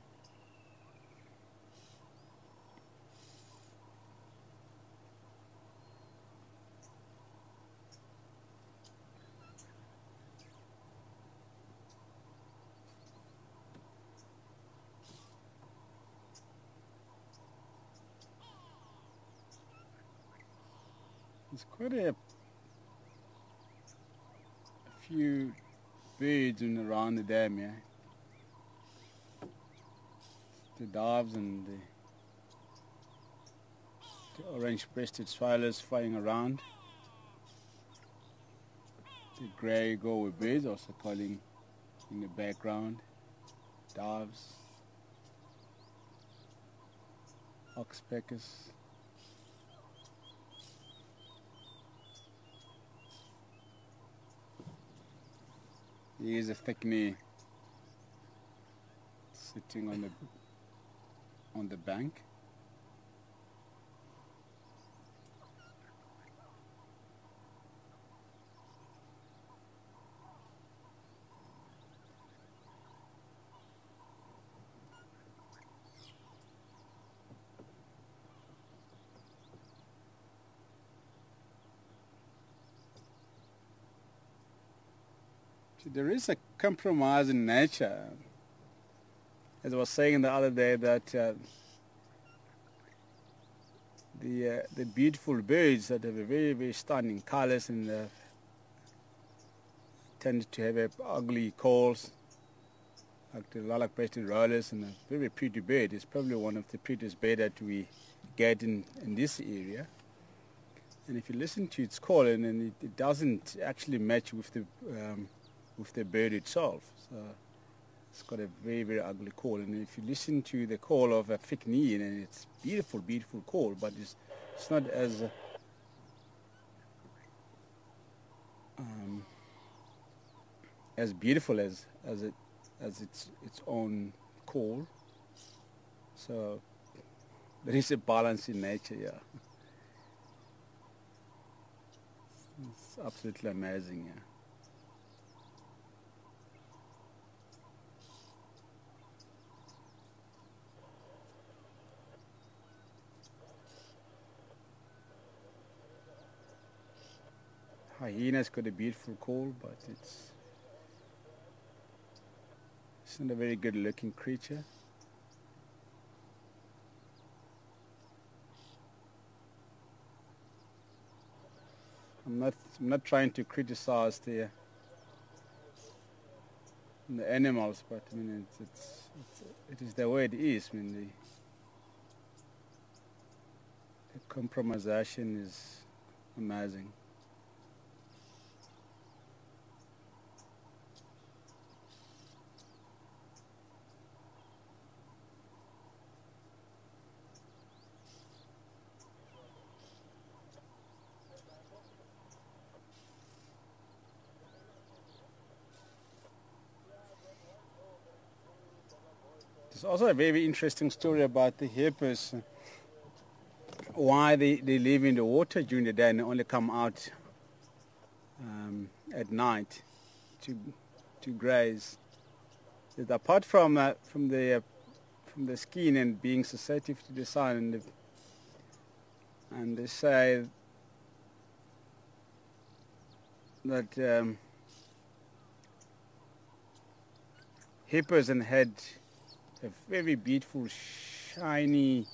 Speaker 1: There's quite a few birds in around the dam here. The doves and the orange-breasted swallows flying around. The grey Galway birds also calling in the background. Doves, oxpeckers. Here's a thickney sitting on the bank. There is a compromise in nature. As I was saying the other day, that the beautiful birds that have a very, very stunning colors and tend to have ugly calls, like the lilac-breasted rollers, and a very pretty bird. It's probably one of the prettiest birds that we get in this area. And if you listen to its call, and it doesn't actually match with the bird itself. So it's got a very, very ugly call. And if you listen to the call of a thickney, and it's beautiful, beautiful call, but it's not as beautiful as its own call. So there is a balance in nature, yeah. It's absolutely amazing, yeah. Hyena's got a beautiful call, but it's not a very good looking creature. I'm not trying to criticize the animals, but I mean it is the way it is. I mean the compromisation is amazing. There's also a very interesting story about the hippos, why they live in the water during the day and only come out at night to graze. That apart from the skin and being sensitive to the sun, and they say that hippos had a very beautiful, shiny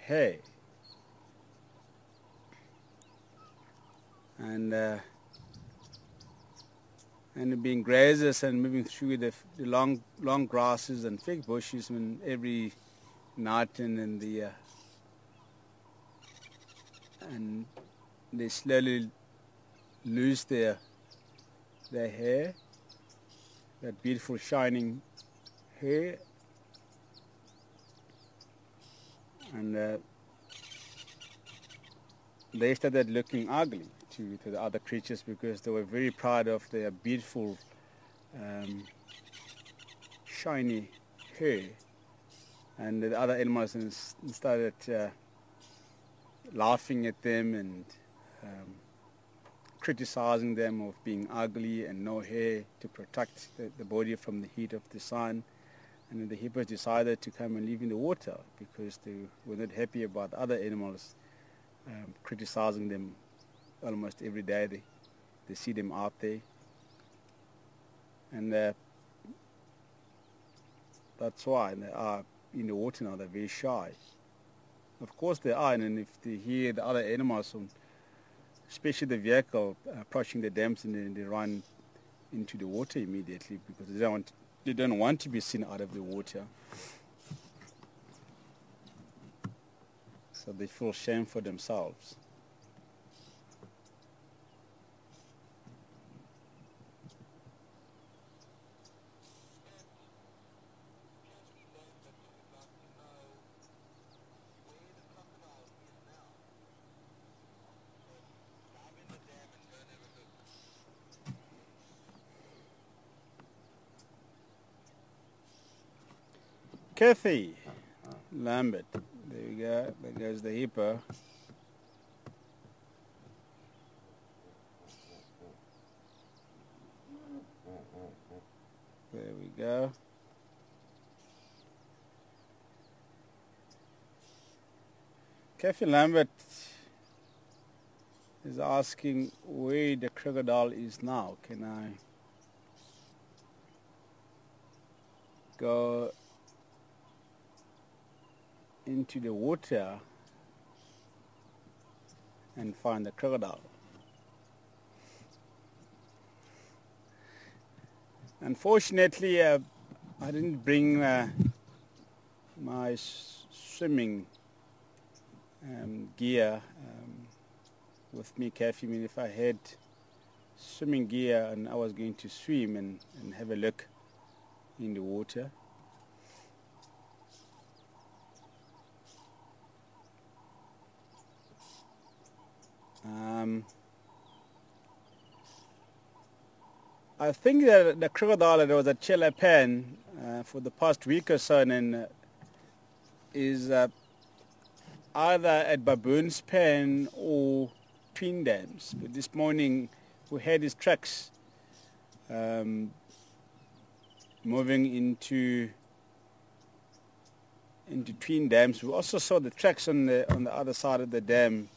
Speaker 1: hair, and being grazers and moving through the long grasses and fig bushes, when every night and they slowly lose their hair, that beautiful shining hair, and they started looking ugly to the other creatures, because they were very proud of their beautiful shiny hair, and the other animals started laughing at them and criticizing them of being ugly and no hair to protect the body from the heat of the sun. And then the hippos decided to come and live in the water because they were not happy about other animals criticizing them almost every day. They see them out there. And that's why they are in the water now. They're very shy. Of course they are, and if they hear the other animals, especially the vehicle approaching the dams, and then they run into the water immediately because they don't want to be seen out of the water. So they feel shame for themselves. Kathy Lambert, there we go, there goes the hippo. There we go. Kathy Lambert is asking where the crocodile is now. Can I go into the water and find the crocodile? Unfortunately, I didn't bring my swimming gear with me, Kathy. I mean, if I had swimming gear and I was going to swim and have a look in the water, I think that the crocodile that was at Chelapan for the past week or so and is either at Baboon's Pen or Twin Dams. But this morning we had his tracks moving into Twin Dams. We also saw the tracks on the other side of the dam,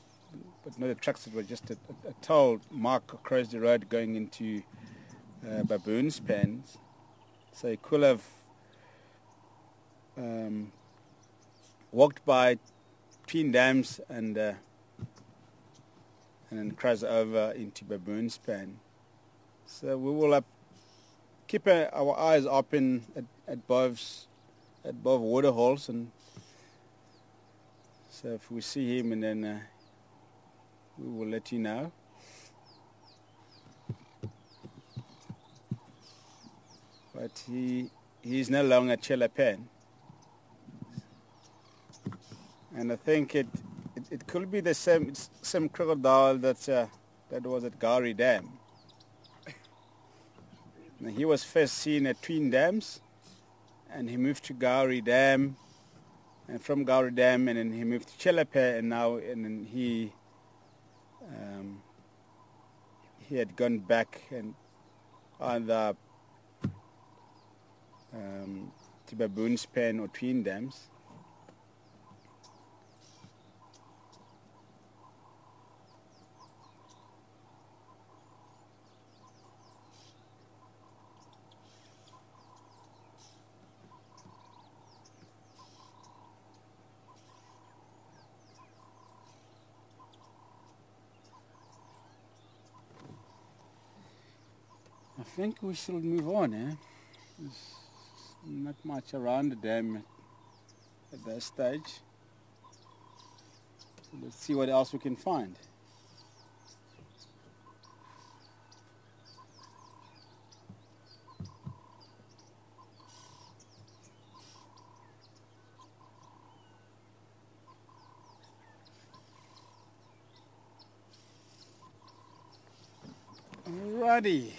Speaker 1: but not the tracks, it was just a toll mark across the road going into Baboon's Pens. So he could have walked by Twin Dams and then cross over into Baboon's Pen. So we will keep our eyes open at both water holes, and so if we see him, and then we will let you know. But he is no longer at Chelapan, and I think it could be the same crocodile that was at Gowrie Dam. Now, he was first seen at Twin Dams, and he moved to Gowrie Dam, and from Gowrie Dam, and then he moved to Chelapan, and then he had gone back and either to Baboon's Pen or Twin Dams. I think we should move on, eh? There's not much around the dam at that stage. So let's see what else we can find. Alrighty.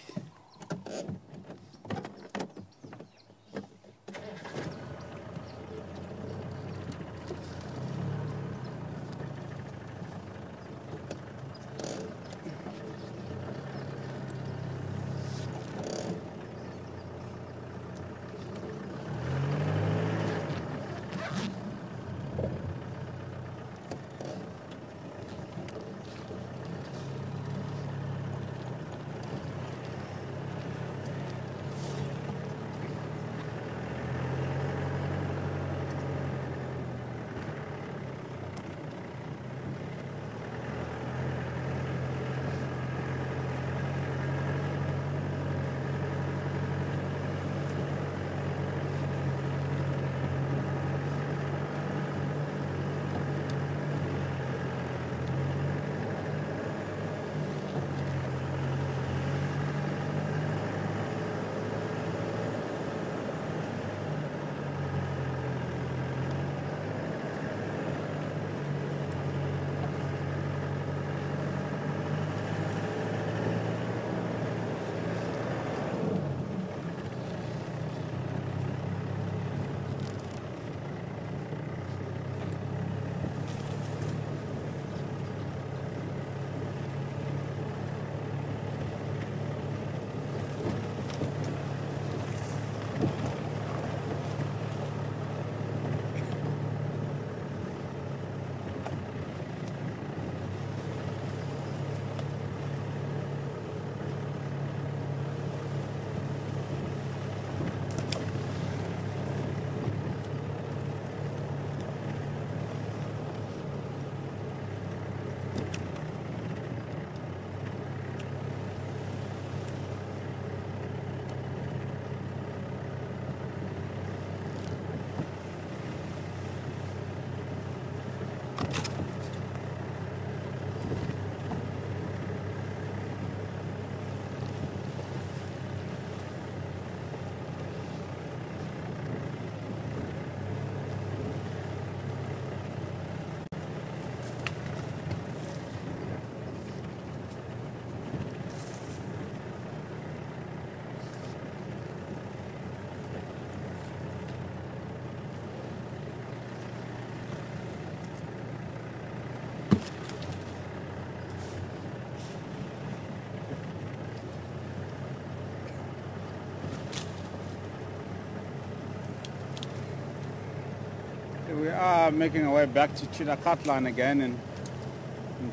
Speaker 1: Here we are making our way back to Chitakatlan again and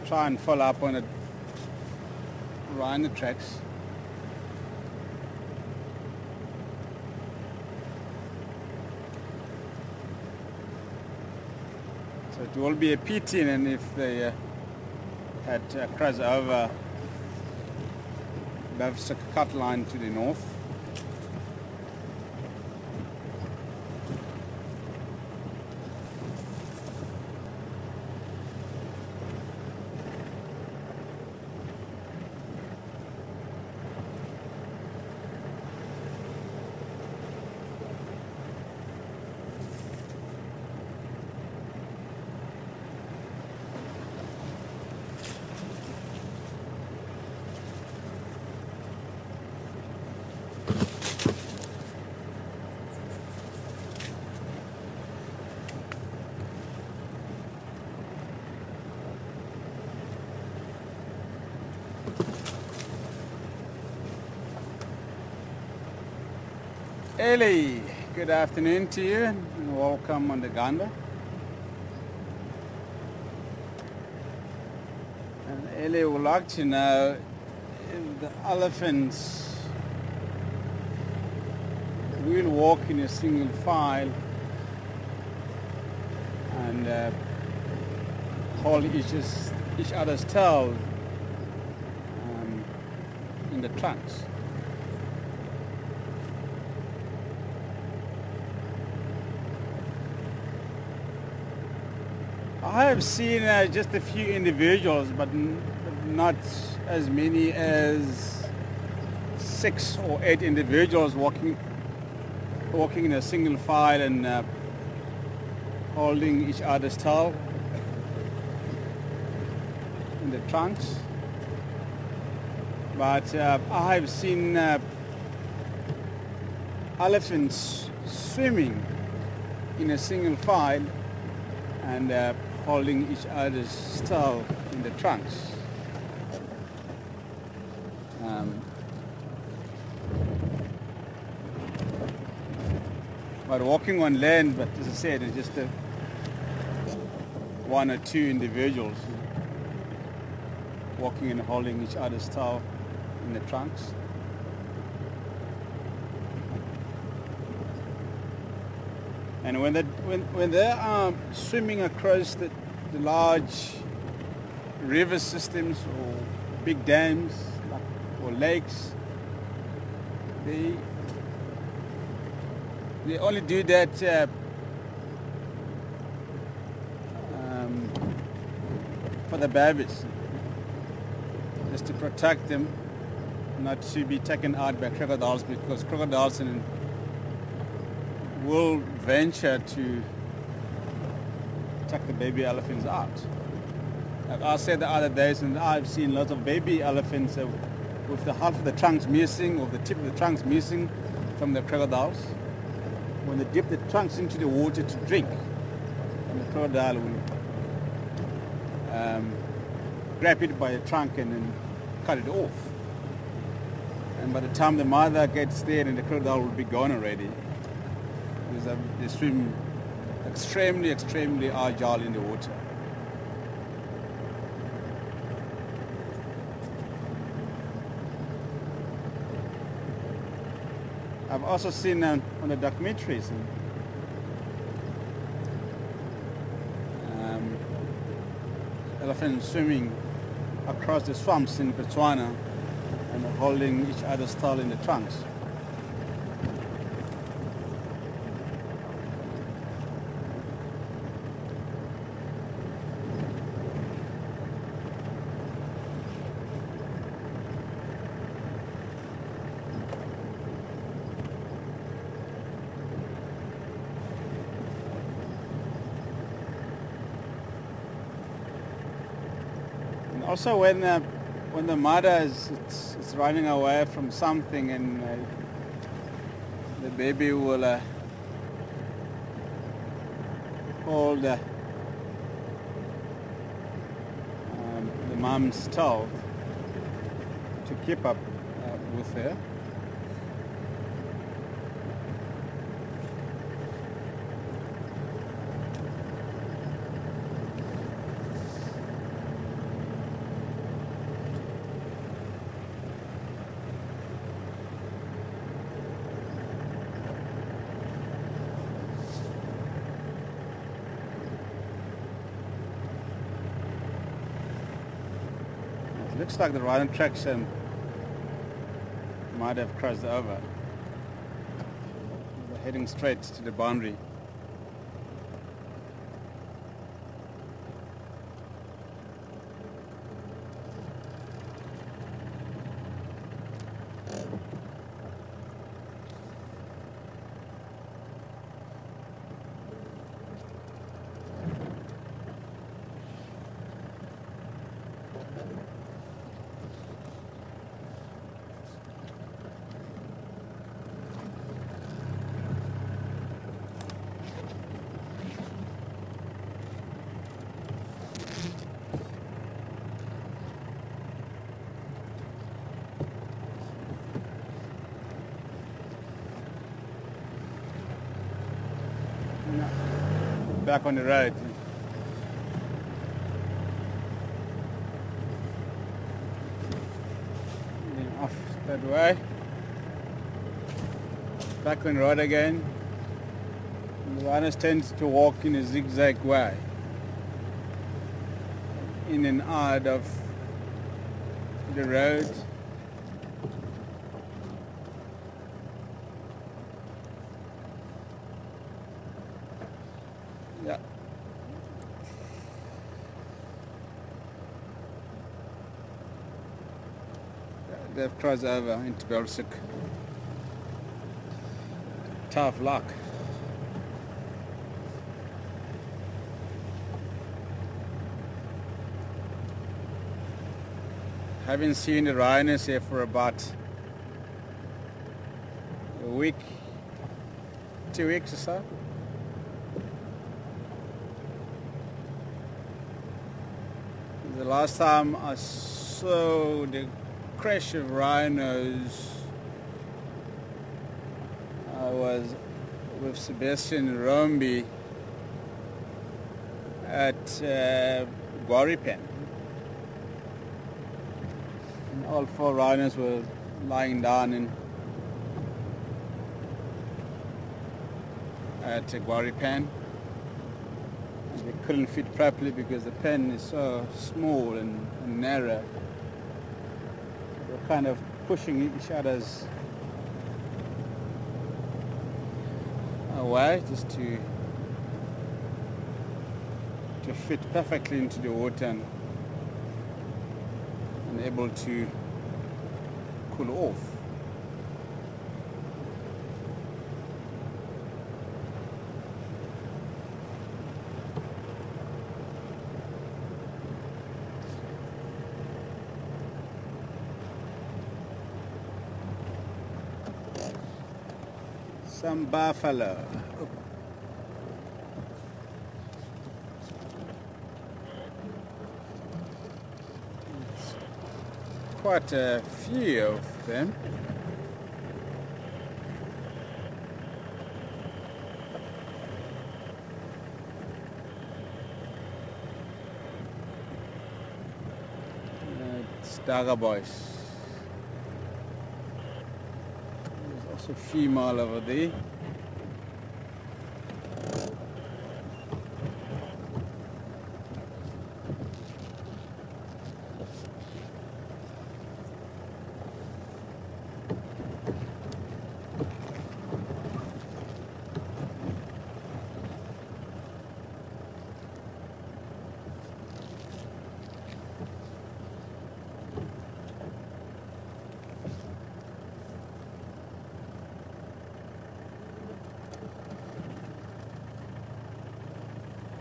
Speaker 1: try and follow up on it around the tracks. So it will be a P10, and if they had crossed over Chitakatlan to the north. Eli, good afternoon to you and welcome on the Ganda. And Eli would like to know if the elephants will walk in a single file and hold each other's tail in the trunks. I have seen just a few individuals, but not as many as 6 or 8 individuals walking in a single file and holding each other's tail in the trunks. But I have seen elephants swimming in a single file and holding each other's tail in the trunks. But walking on land, but as I said, it's just 1 or 2 individuals walking and holding each other's tail in the trunks. And when they are swimming across the large river systems or big dams or lakes, they only do that for the babies, just to protect them, not to be taken out by crocodiles, because crocodiles will venture to take the baby elephants out. Like I said the other days, and I've seen lots of baby elephants with the half of the trunks missing, or the tip of the trunks missing from the crocodiles. When they dip the trunks into the water to drink, and the crocodile will grab it by the trunk and then cut it off. And by the time the mother gets there, and the crocodile will be gone already. They swim extremely agile in the water. I've also seen on the documentaries elephants swimming across the swamps in Botswana and holding each other's tail in the trunks. Also, when the mother is running away from something, and the baby will hold the mom's tail to keep up with her. looks like the rhino tracks might have crossed over. They're heading straight to the boundary. Back on the road. Off that way. Back on the road again. And the rhinos tend to walk in a zigzag way, in and out of the road. Yeah. They've crossed over into Belgium. Tough luck. Haven't seen the rhinos here for about a week, 2 weeks or so. The last time I saw the crash of rhinos, I was with Sebastian Rombi at Guaripen. And all 4 rhinos were lying down at Guaripen. They couldn't fit properly because the pen is so small and narrow. They were kind of pushing each other's away just to fit perfectly into the water and able to cool off. Some buffalo. It's quite a few of them. It's Dagga boys. There's also a female over there.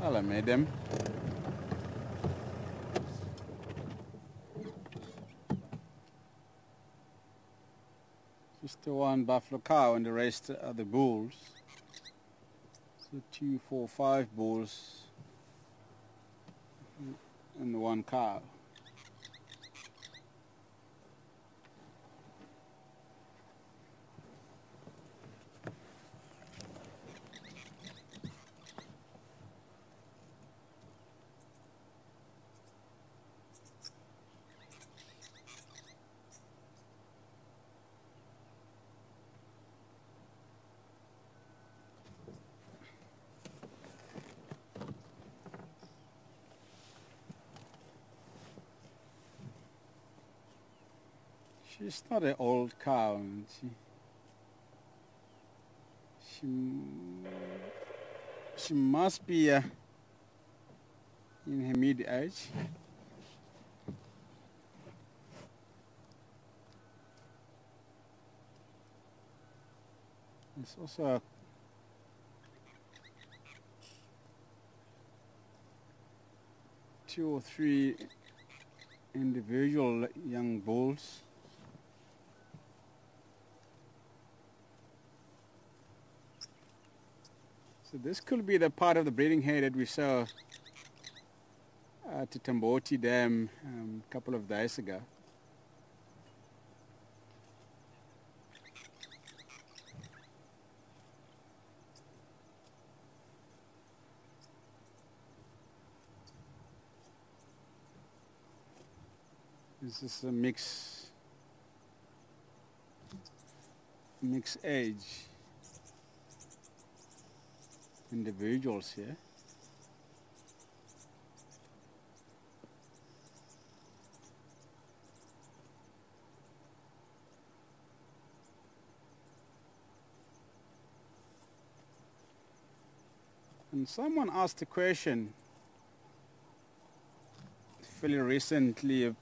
Speaker 1: Well, I made them. Just the one buffalo cow and the rest are the bulls. So 2, 4, 5 bulls and the one cow. She's not an old cow. And she must be in her mid-age. There's also two or three individual young bulls. So this could be the part of the breeding herd that we saw at the Tamboti Dam a couple of days ago. This is a mixed age individuals here. And someone asked a question fairly recently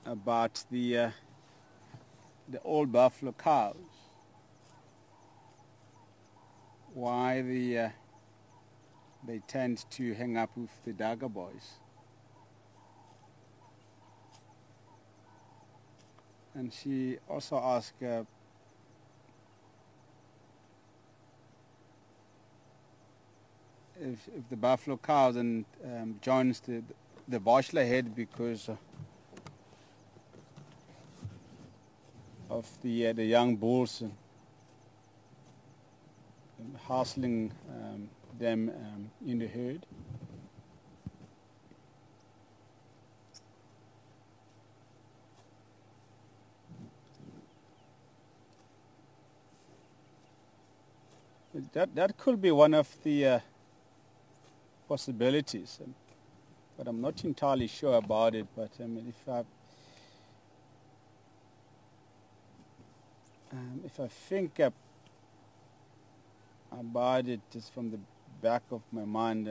Speaker 1: about the old buffalo cows. Why they tend to hang up with the Dagga boys. And she also asked if the buffalo cows and joins the bachelor head because of the young bulls and hassling them in the herd. That could be one of the possibilities, but I'm not entirely sure about it. But if I think about it just from the back of my mind,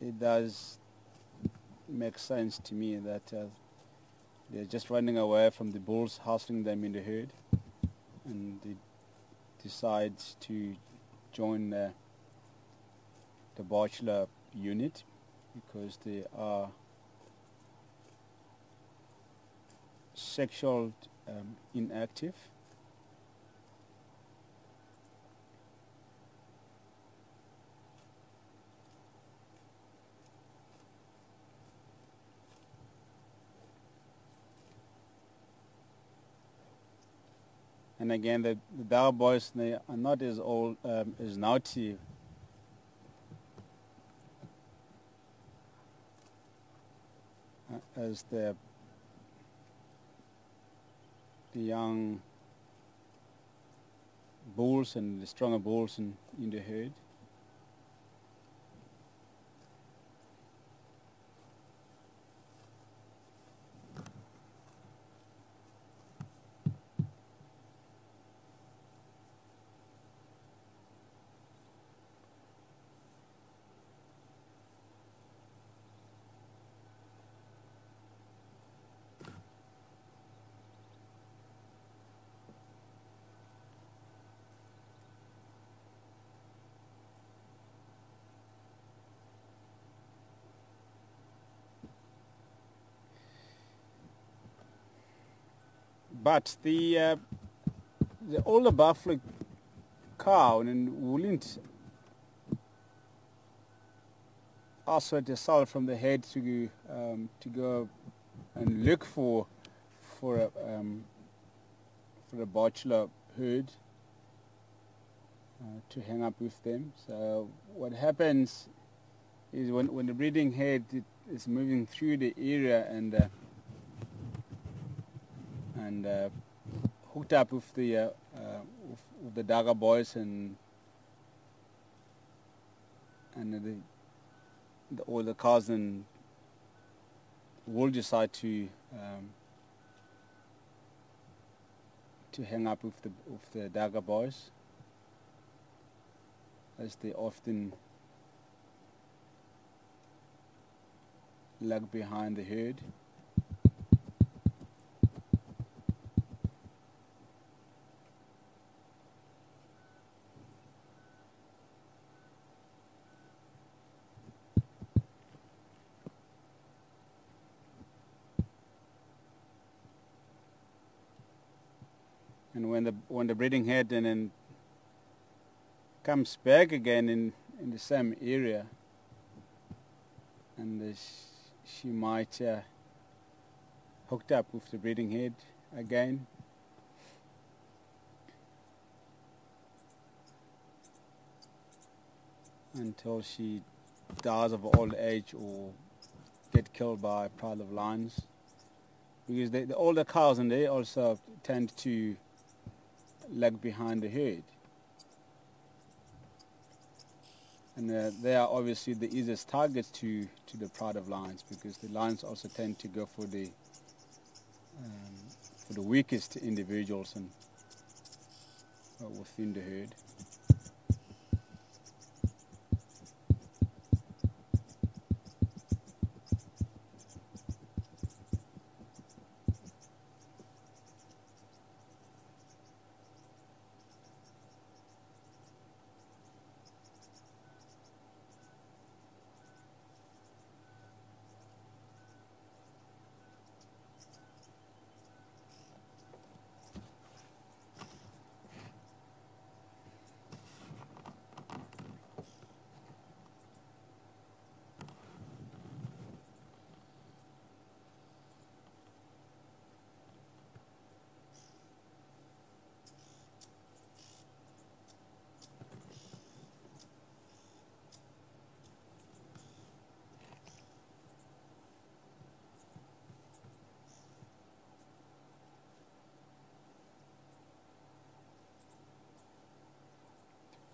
Speaker 1: it does make sense to me that they're just running away from the bulls hustling them in the herd, and they decide to join the bachelor unit because they are sexual inactive. And again, the Dagga boys, they are not as old as Naughty. As the young bulls and the stronger bulls in the herd. But the older buffalo cow wouldn't assert herself from the head to go and look for a bachelor herd to hang up with them. So what happens is when the breeding herd is moving through the area and hooked up with the Dagga boys and the older cows and will decide to hang up with the Dagga boys, as they often lag behind the herd. And when the breeding herd then comes back again in the same area, and she might hooked up with the breeding head again, until she dies of old age or get killed by a pride of lions, because the older cows, and they also tend to lag behind the herd. And they are obviously the easiest targets to the pride of lions, because the lions also tend to go for the weakest individuals and within the herd.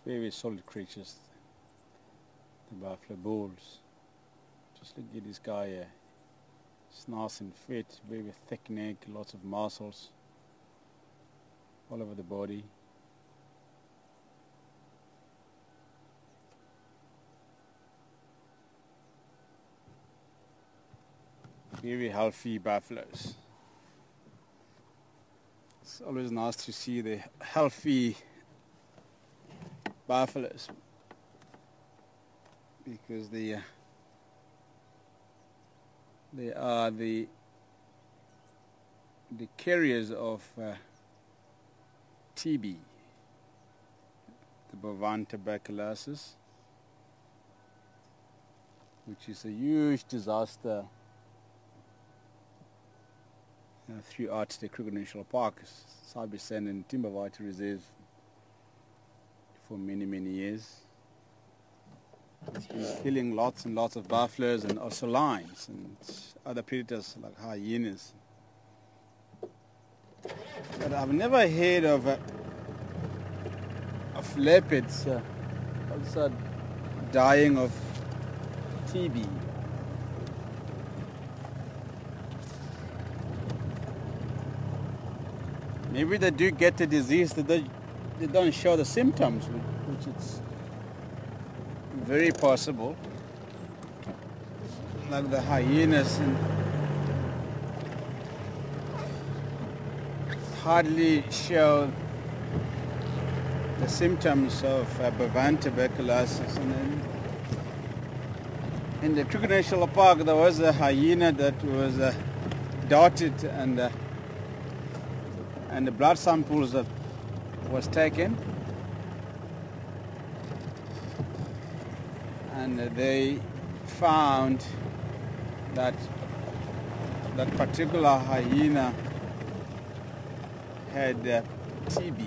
Speaker 1: Very solid creatures, the buffalo bulls. Just look at this guy here. It's nice and fit, very thick neck, lots of muscles all over the body. Very healthy buffaloes. It's always nice to see the healthy buffaloes, because they are the carriers of TB, the bovine tuberculosis, which is a huge disaster throughout the Kruger National Park, Sibisand and Timbavati Reserve, for many, many years. It's been killing lots and lots of buffaloes and also lions and other predators like hyenas. But I've never heard of leopards also dying of TB. Maybe they do get the disease, that they don't show the symptoms, which is very possible, like the hyenas, and hardly show the symptoms of bovine tuberculosis. And then in the Kruger National Park there was a hyena that was darted, and the blood samples that was taken, and they found that that particular hyena had TB.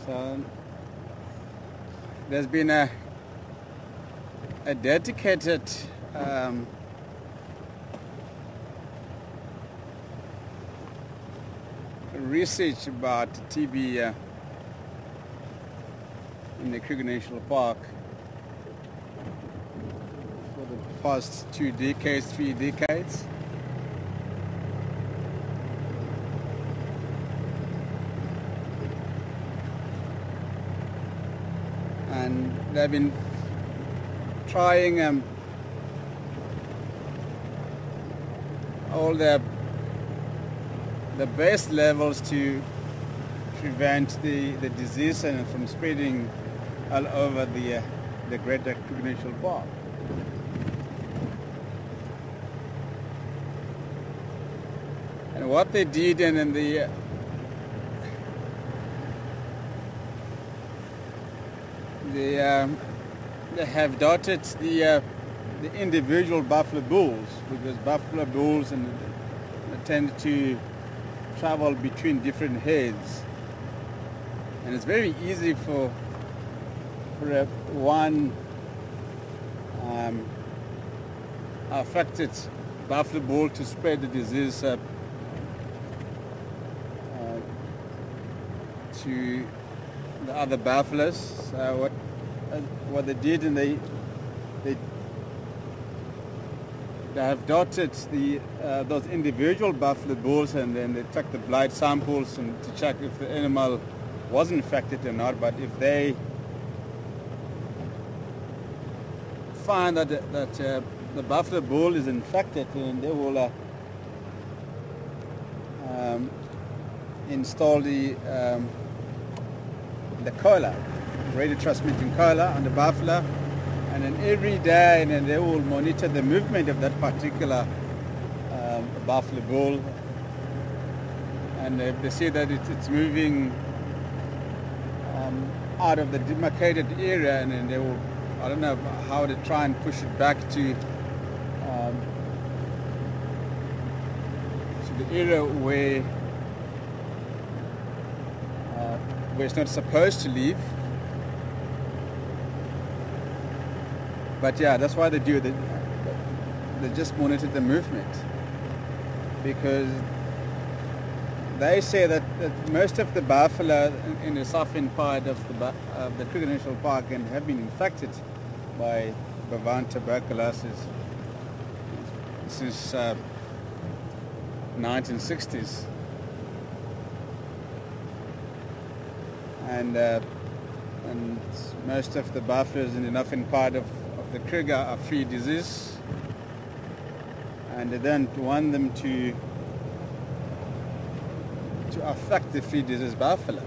Speaker 1: So there's been a dedicated research about TB in the Kruger National Park for the past 2 decades, 3 decades. And they've been trying all the best levels to prevent the disease and from spreading all over the Greater Kruger National Park. And what they did, and in they have dotted the individual buffalo bulls, because buffalo bulls tend to travel between different herds, and it's very easy for one affected buffalo bull to spread the disease to the other buffaloes. So what they did, and they have dotted those individual buffalo bulls, and then they took the blood samples and to check if the animal was infected or not. But if they find that the buffalo bull is infected, then they will install the cola, radio transmitting cola on the buffalo, and then every day, and then they will monitor the movement of that particular buffalo bull, and if they see that it's moving out of the demarcated area, and then they will, I don't know how to try and push it back to the area where it's not supposed to leave. But yeah, that's why they do it. They just monitor the movement, because they say that most of the buffalo in the southern part of the Kruger National Park have been infected by bovine tuberculosis since 1960s. And most of the buffaloes in the northern part of the Kruger are free disease, and they don't want them to affect the free disease buffalo.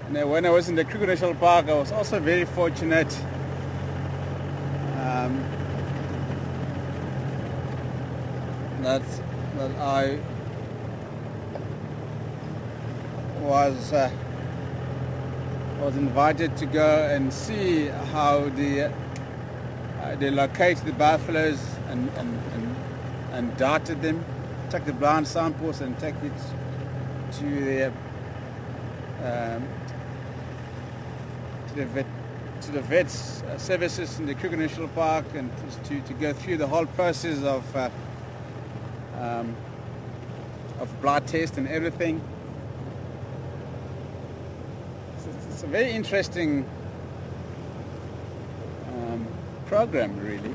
Speaker 1: And when I was in the Kruger National Park, I was also very fortunate that I was invited to go and see how they locate the buffaloes and darted them, take the blood samples and take it to the vets services in the Kruger National Park, and to go through the whole process of blood test and everything. It's a very interesting program, really.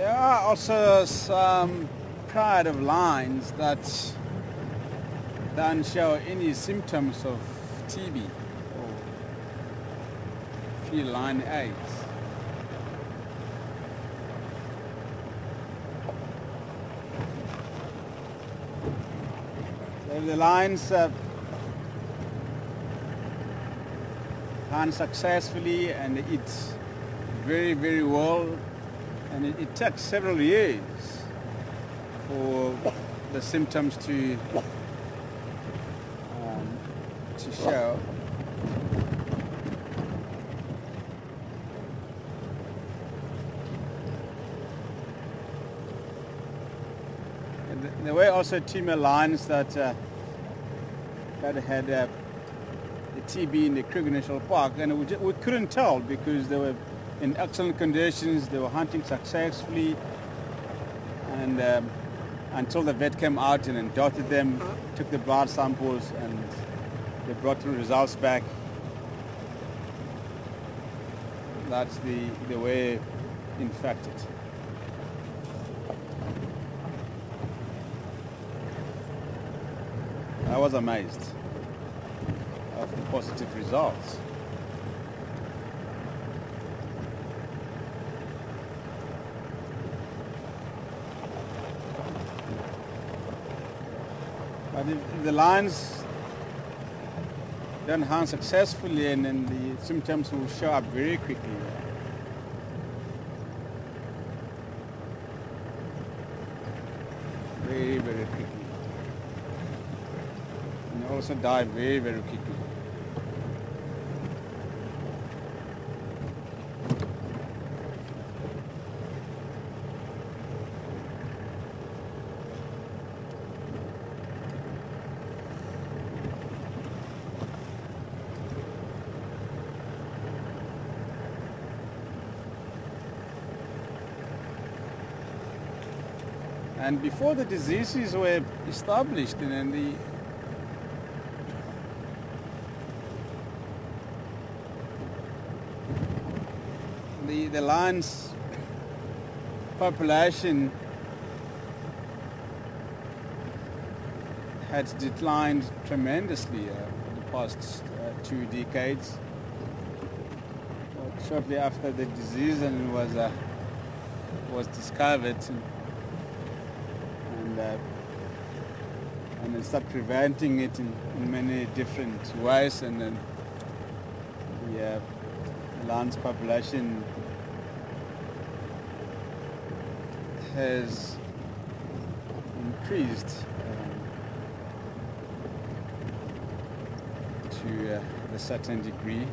Speaker 1: There are also some pride of lines that don't show any symptoms of TB or feline AIDS. So the lines hunt successfully and eat very, very well, and it takes several years for the symptoms to show. And there were also female lions that had the TB in the Kruger National Park, and we couldn't tell because they were in excellent conditions, they were hunting successfully, and until the vet came out and dotted them, took the blood samples, and they brought the results back. That's the way infected. I was amazed of the positive results. But if the lions don't hunt successfully, and then the symptoms will show up very quickly. Very, very quickly. And they also die very, very quickly. And before the diseases were established, and then the lions population had declined tremendously for the past 2 decades. Shortly after the disease was discovered, and then start preventing it in many different ways, and then the lion's population has increased to a certain degree.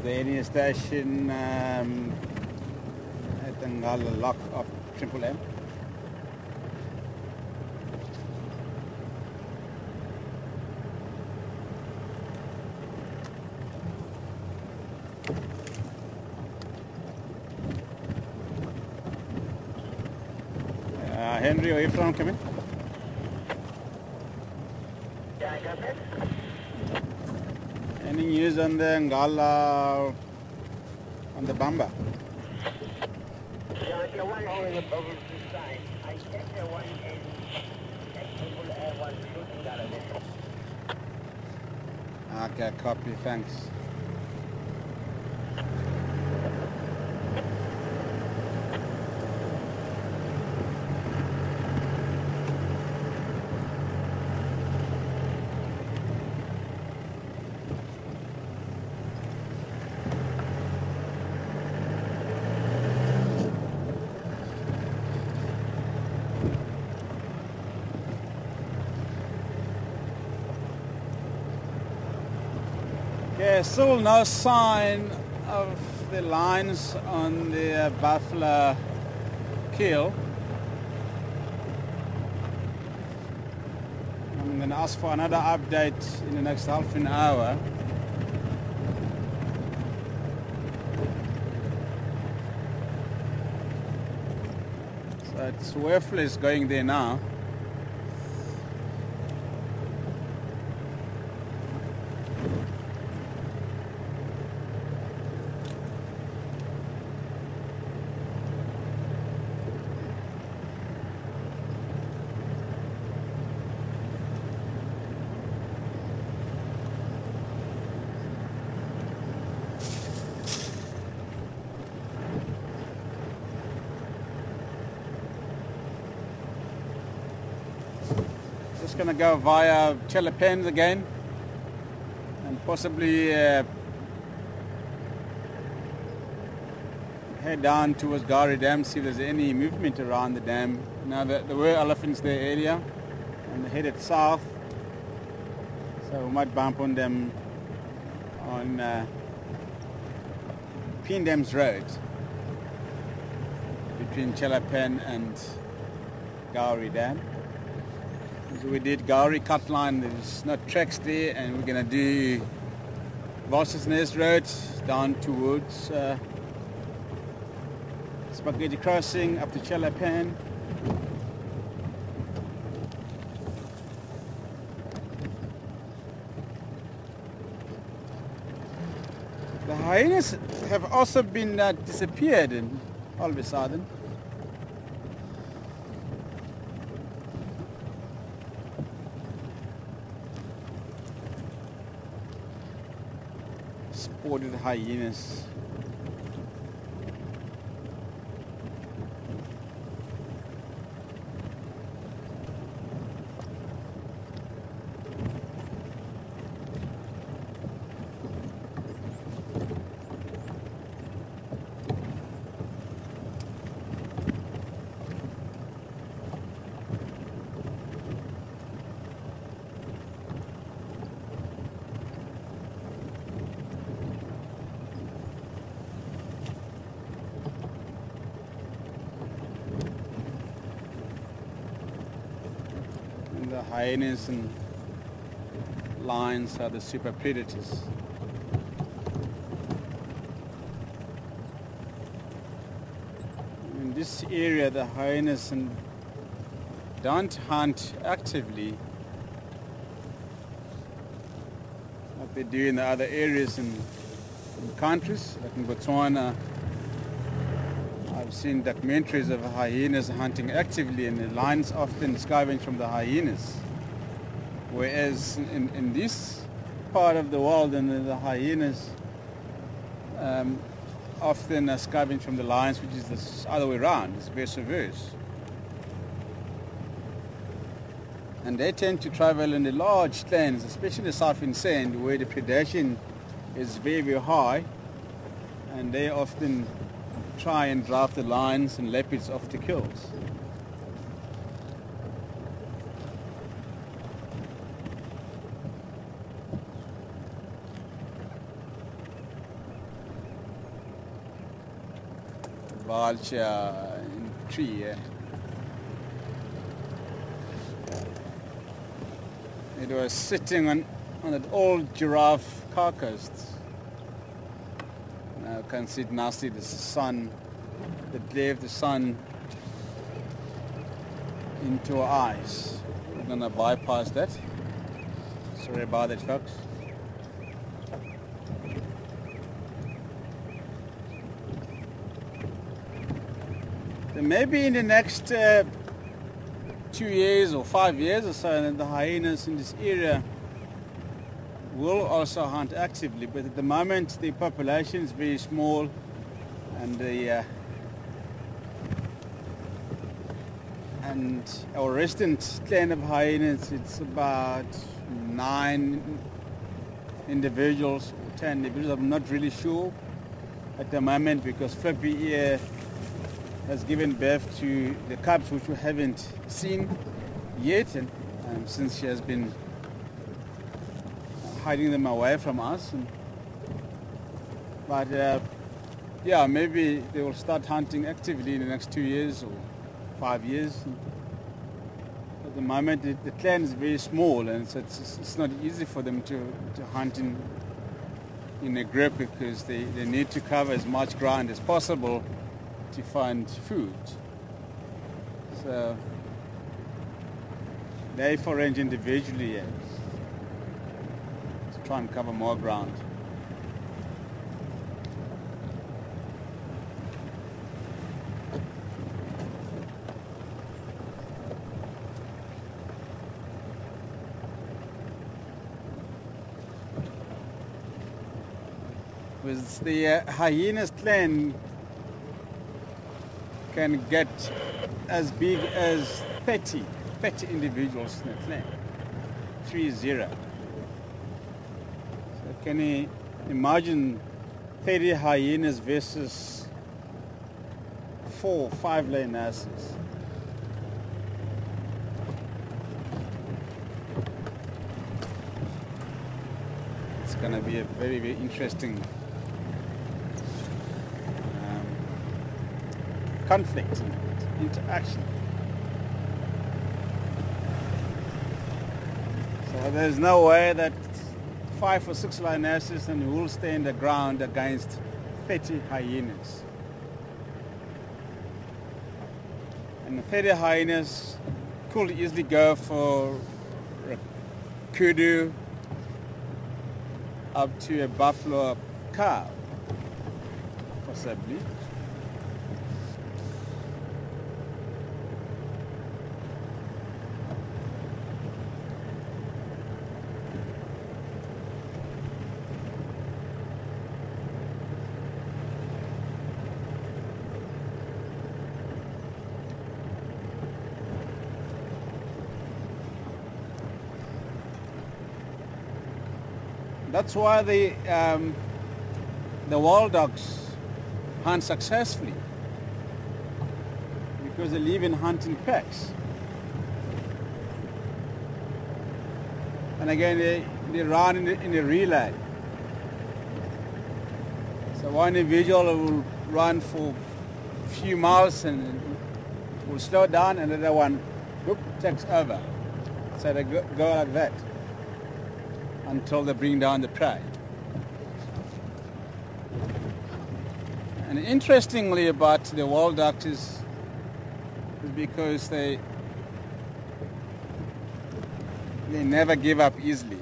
Speaker 1: The area station at the Ngala lock of Triple M. Henry, are you from coming? Any news on the Ngala, on the Bamba?
Speaker 2: The one on the bubble side. I checked the one in Triple Air was shooting that a bit.
Speaker 1: Okay, copy, thanks. Yeah, still no sign of the lines on the buffalo keel. I'm going to ask for another update in the next half an hour. So it's worthless going there now. Just going to go via Chelopens again and possibly head down towards Gowrie Dam, see if there's any movement around the dam. Now there were elephants there earlier and they headed south, so we might bump on them on Peendams Road between Chelopens and Gowrie Dam. So we did Gowrie cut line, there's no tracks there, and we're going to do Voss's Nest Road down towards Spaghetti Crossing up to Chelopens. The hyenas have also been disappeared in all of a sudden. Spotted hyenas. The hyenas and lions are the super predators. In this area the hyenas don't hunt actively like they do in the other areas in countries, like in Botswana. I've seen documentaries of hyenas hunting actively, and the lions often scavenge from the hyenas. Whereas in this part of the world, the hyenas often scavenge from the lions, which is the other way around, it's verse verse. And they tend to travel in the large plains, especially the Southern Sand, where the predation is very, very high, and they often try and drive the lions and leopards off the kills. Vulture in the tree, yeah. It was sitting on an old giraffe carcass. Now you can see it nicely, the sun, the glare of the sun into our eyes. We're going to bypass that. Sorry about that, folks. Then maybe in the next 2 years or 5 years or so, the hyenas in this area will also hunt actively, but at the moment the population is very small, and our resident clan of hyenas, it's about 9 individuals or 10 individuals. I'm not really sure at the moment, because Flippy here has given birth to the cubs, which we haven't seen yet, and since she has been hiding them away from us. But yeah, maybe they will start hunting actively in the next 2 years or 5 years. At the moment, the clan is very small, and so it's not easy for them to hunt in a group, because they need to cover as much ground as possible to find food. So they forage individually, yes, to try and cover more ground. With the hyenas clan can get as big as 30 individuals in the clan. 30. So can you imagine 30 hyenas versus 4 or 5 lionesses? It's going to be a very, very interesting conflict and interaction. So there's no way that 5 or 6 lionesses and will stand the ground against 30 hyenas. And 30 hyenas could easily go for a kudu up to a buffalo cow, possibly. That's why the wild dogs hunt successfully, because they live in hunting packs. And again, they run in a relay. So one individual will run for a few miles and will slow down, and the other one takes over. So they go like that until they bring down the prey. And interestingly about the wild ducks is because they never give up easily,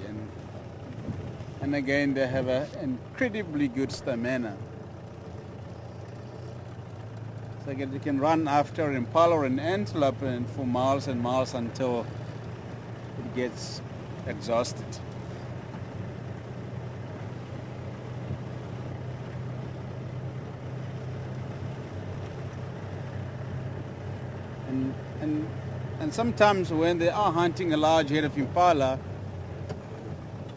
Speaker 1: and again they have an incredibly good stamina. So they can run after an impala or an antelope and for miles and miles until it gets exhausted. And sometimes when they are hunting a large herd of impala,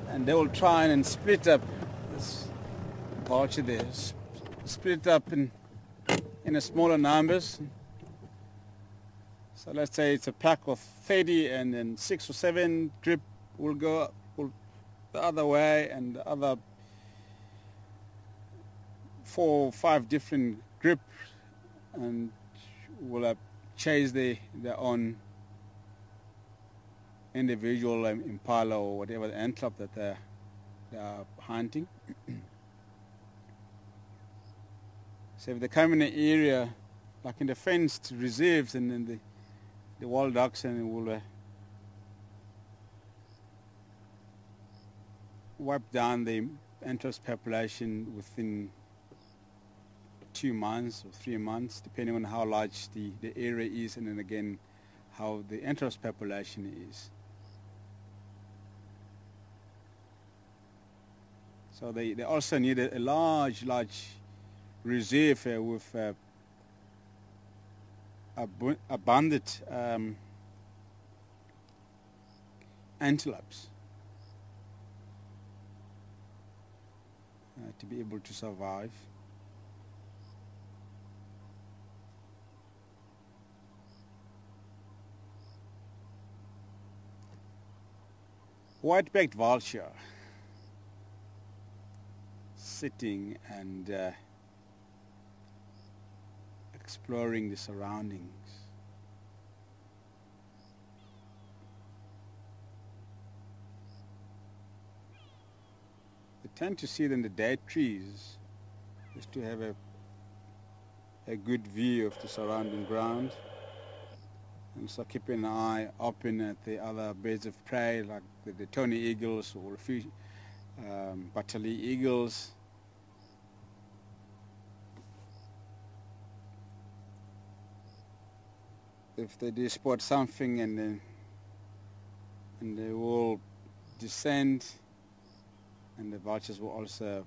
Speaker 1: and they will try and split up this vulture there, split up in a smaller numbers. So let's say it's a pack of 30, and then 6 or 7 group will go the other way, and the other 4 or 5 different groups and will chase their own individual impala or whatever the antelope that they are hunting. So if they come in an area like in the fenced reserves, and then the wild ducks and will wipe down the antelope population within 2 months or 3 months, depending on how large the area is, and then again how the antelope population is. So they also need a large reserve with abundant antelopes to be able to survive. White-backed vulture sitting and exploring the surroundings. They tend to sit in the dead trees just to have a good view of the surrounding ground, and so keeping an eye open at the other birds of prey like the tawny eagles or Butterley eagles. If they do spot something, and they will descend, and the vultures will also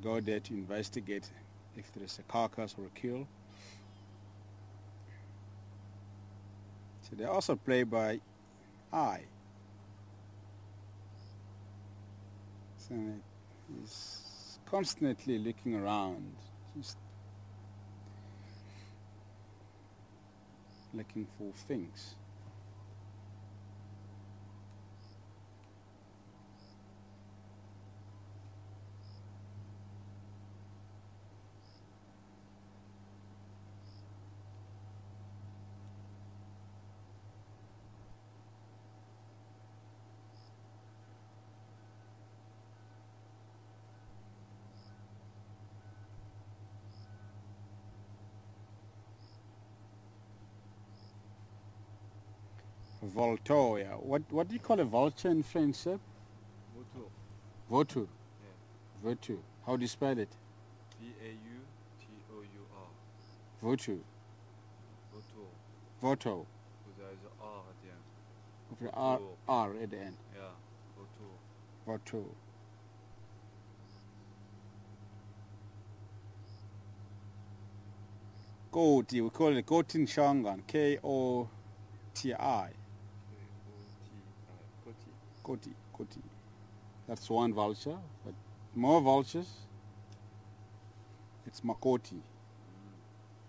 Speaker 1: go there to investigate if there is a carcass or a kill. So they also play by eye. So he's constantly looking around, just looking for things. Volto, yeah. What do you call a vulture in French, sir?
Speaker 3: Vautour.
Speaker 1: Vautour.
Speaker 3: Yeah.
Speaker 1: Vautour. How do you spell it?
Speaker 3: V-A-U-T-O-U-R.
Speaker 1: Vautour.
Speaker 3: Vautour.
Speaker 1: Vautour.
Speaker 3: There is a R at the end.
Speaker 1: With the
Speaker 3: Vautour.
Speaker 1: R at the end.
Speaker 3: Yeah, Vautour.
Speaker 1: Vautour. Koti, we call it Kotin Shangan. K-O-T-I.
Speaker 3: Koti.
Speaker 1: Koti. That's one vulture, but more vultures, it's Makoti.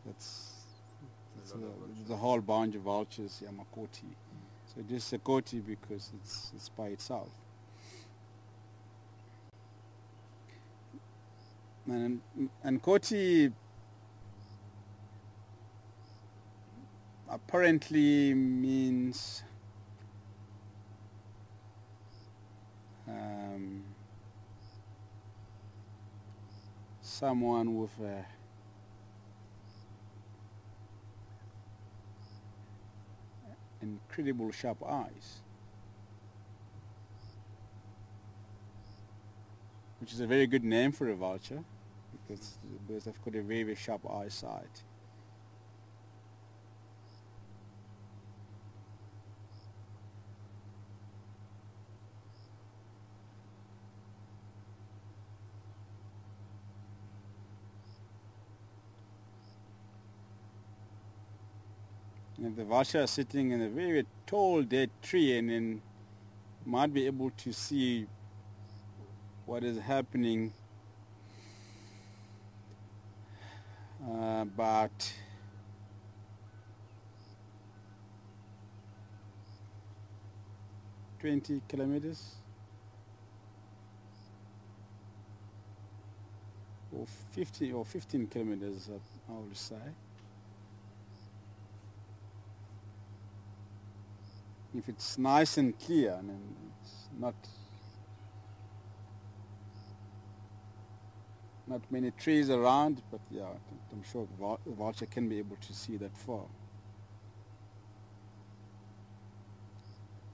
Speaker 1: That's the whole bunch of vultures, yeah, Makoti. So just a Koti because it's by itself. And Koti apparently means someone with incredible sharp eyes, which is a very good name for a vulture because the birds have got a very, very sharp eyesight. And the vulture is sitting in a very tall dead tree, and then might be able to see what is happening about 20 kilometers or 15 kilometers, I would say. If it's nice and clear and it's not many trees around, but yeah, I'm sure the vulture can be able to see that far.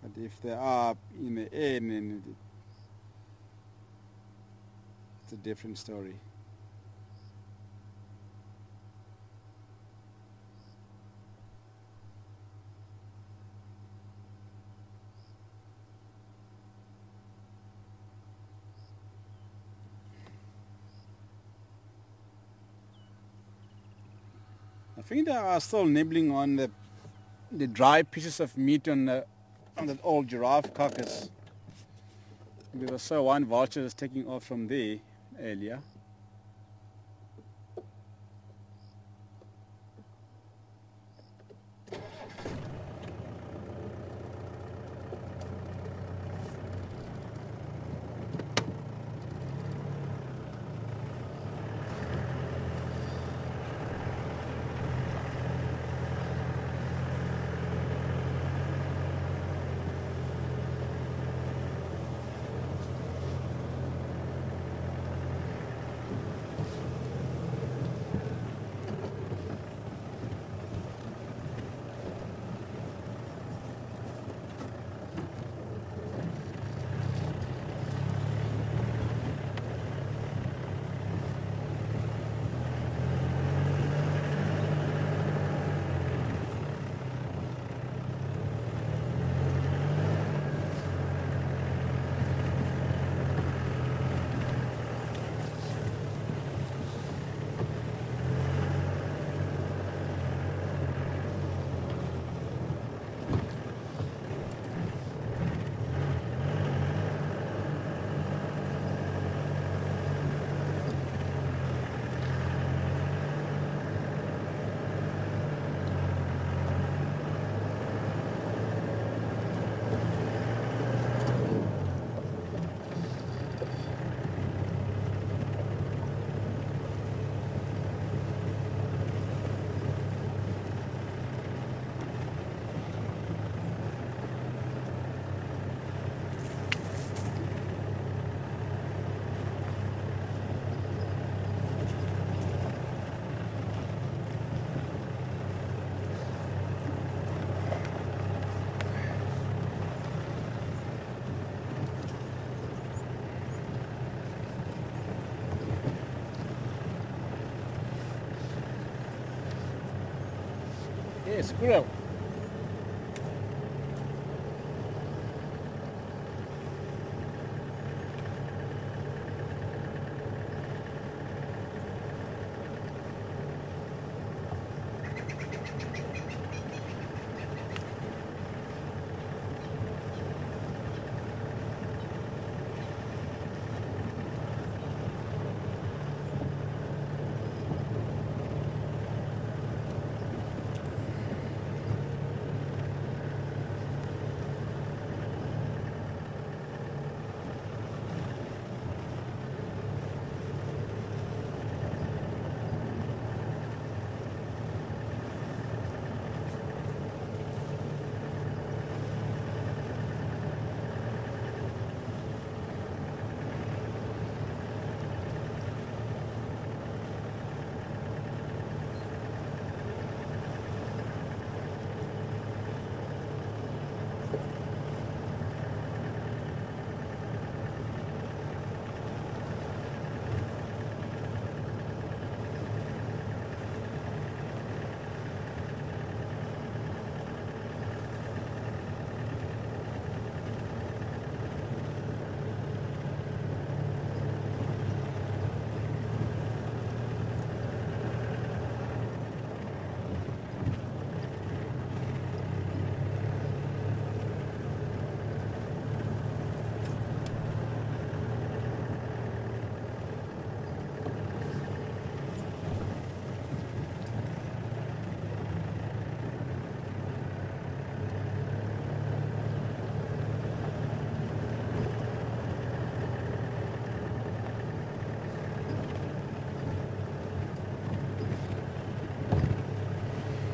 Speaker 1: But if they are in the air, then it's a different story. I think they are still nibbling on the dry pieces of meat on that old giraffe carcass. Because I saw one vulture was taking off from there earlier. Yeah, squirrel.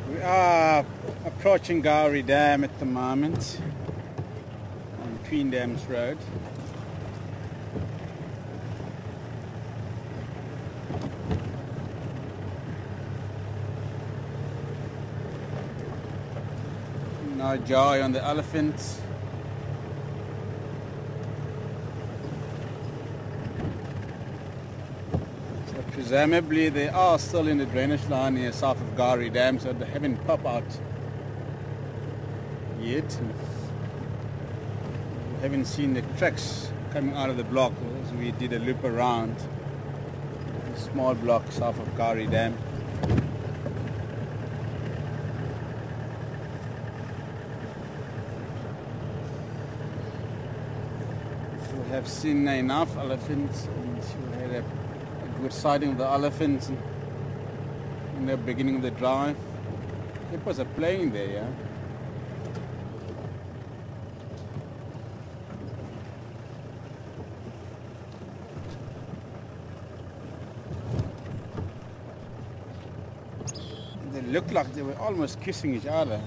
Speaker 1: We are approaching Gowrie Dam at the moment on Queen Dams Road. Now Joy on the elephant. Presumably they are still in the drainage line here south of Gowrie Dam, so they haven't popped out yet. We haven't seen the tracks coming out of the block as we did a loop around a small block south of Gowrie Dam. we have seen enough elephants, and we had a good sighting of the elephants in the beginning of the drive. Hippos are playing there, yeah. They looked like they were almost kissing each other.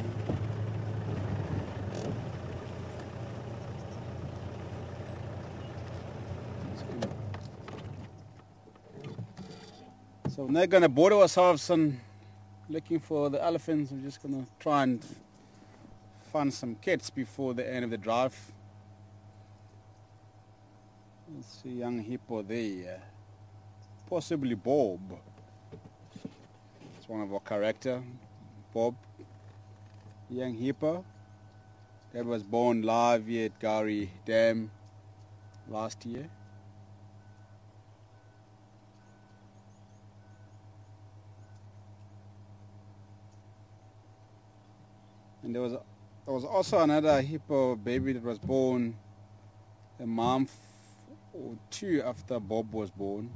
Speaker 1: So we're not going to bother ourselves on looking for the elephants. We're just going to try and find some kids before the end of the drive. Let's see, young hippo there. Possibly Bob. It's one of our character, Bob. Young hippo that was born live here at Gowrie Dam last year. And there was also another hippo baby that was born a month or two after Bob was born.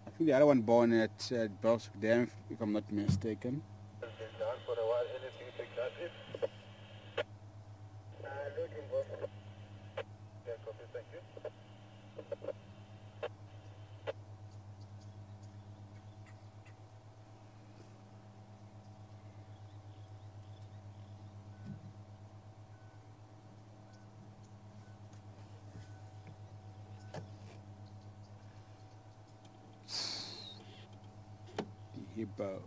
Speaker 1: I think the other one born at Brunswick Dam, if I'm not mistaken. Hippo.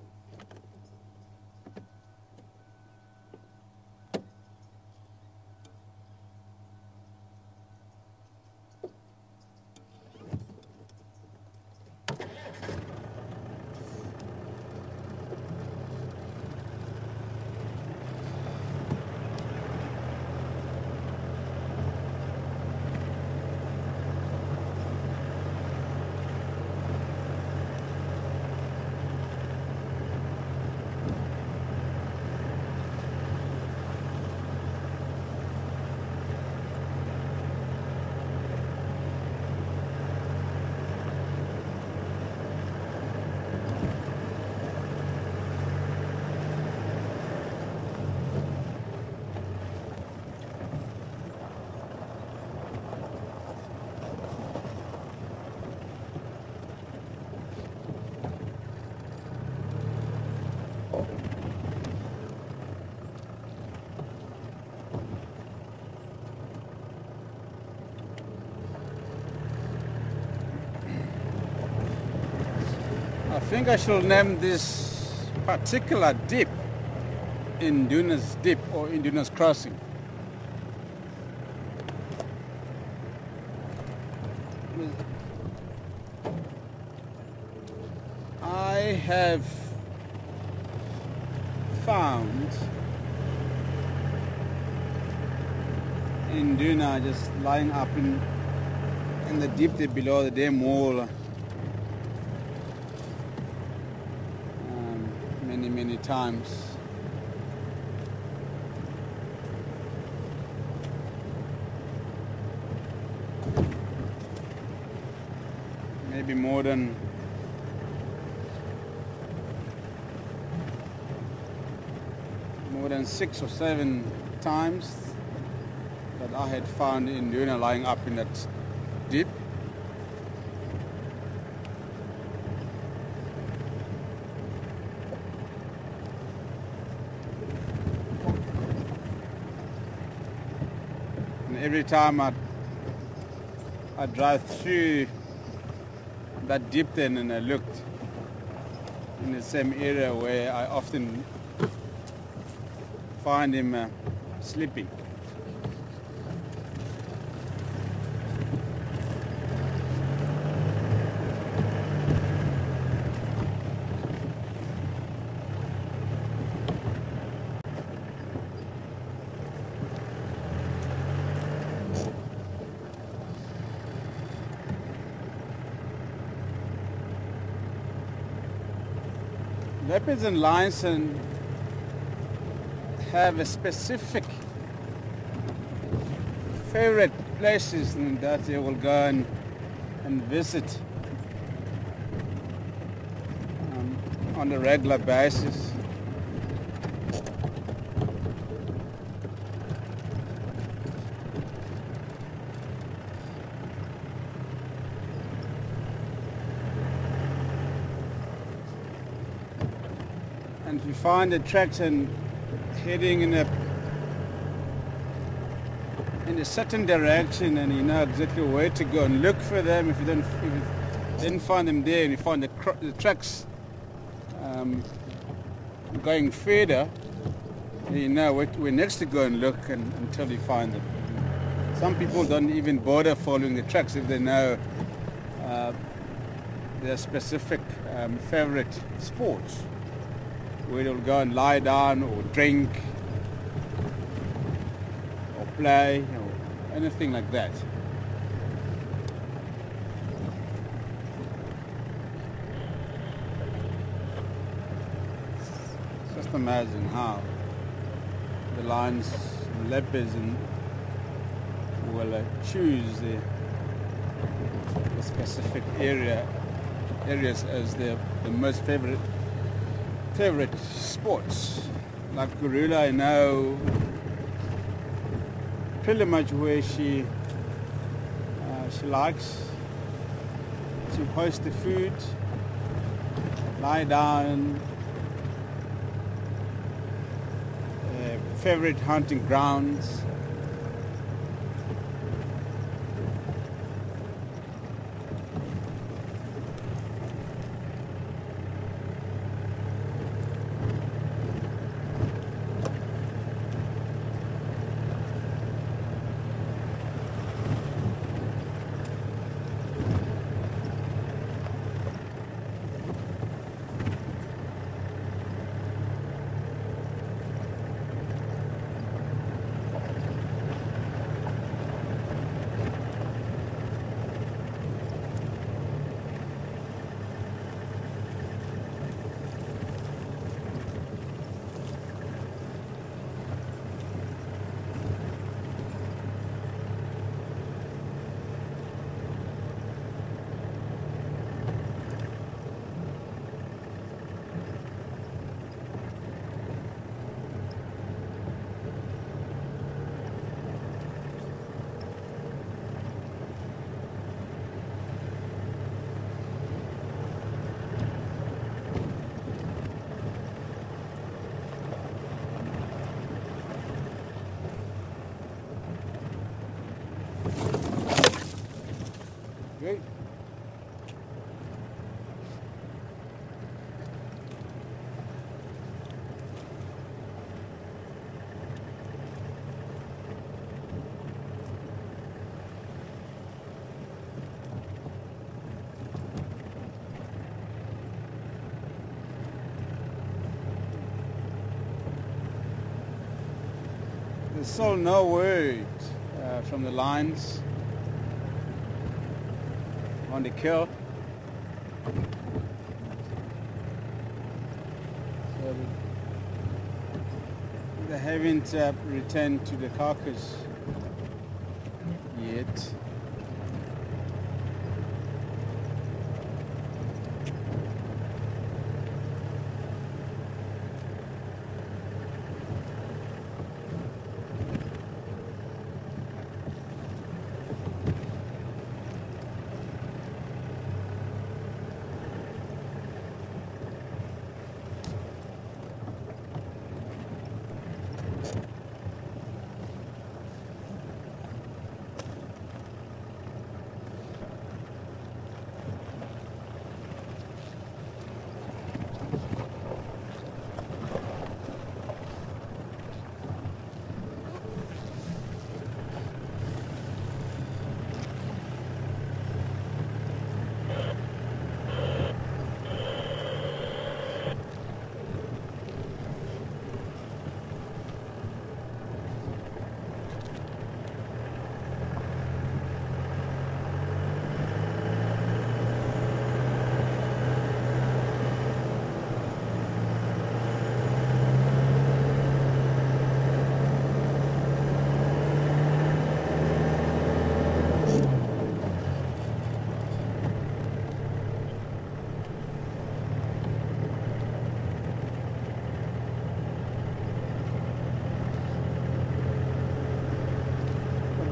Speaker 1: I think I should name this particular dip Induna's Dip or Induna's Crossing. I have found Induna just lying up in the dip there below the dam wall many times. Maybe more than more than 6 or 7 times that I had found Induna lying up in that dip. And every time I drive through that dip then and I looked in the same area where I often find him sleeping. Leopards and lions have a specific favorite places that they will go and visit on a regular basis. And if you find the tracks and heading in a certain direction, and you know exactly where to go and look for them, if you didn't find them there, and you find the tracks going further, then you know where next to go and look until you find them. Some people don't even bother following the tracks if they know their specific favorite sports, where they'll go and lie down or drink or play or anything like that. It's just amazing how the lions, and leopards, and will choose the specific areas as their the most favorite sports. Like gorilla, I know pretty much where she likes to host the food, lie down, favorite hunting grounds. Great. There's still no word from the lions on the kill. So they haven't returned to the carcass yet.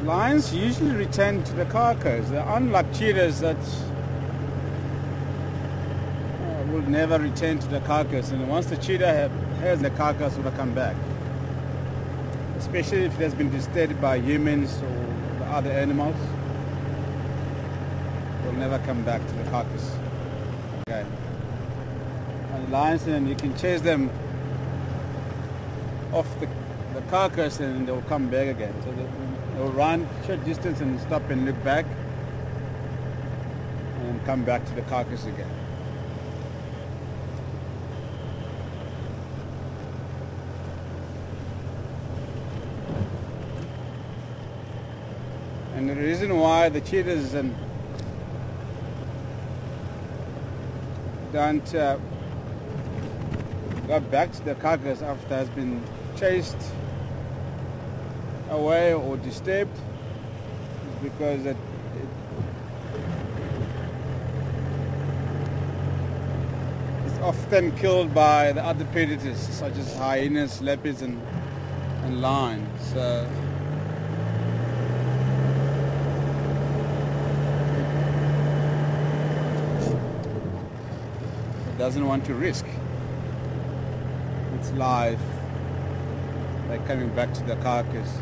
Speaker 1: Lions usually return to the carcass. They're unlike cheetahs that will never return to the carcass, and once the cheetah has the carcass, will come back. Especially if it has been disturbed by humans or the other animals, will never come back to the carcass. Okay. And lions, then you can chase them off the carcass and they'll come back again. So they'll run short distance and stop and look back and come back to the carcass again. And the reason why the cheetahs don't go back to the carcass after it has been chased away or disturbed is because it's often killed by the other predators such as hyenas, leopards and lions. It doesn't want to risk its life by coming back to the carcass.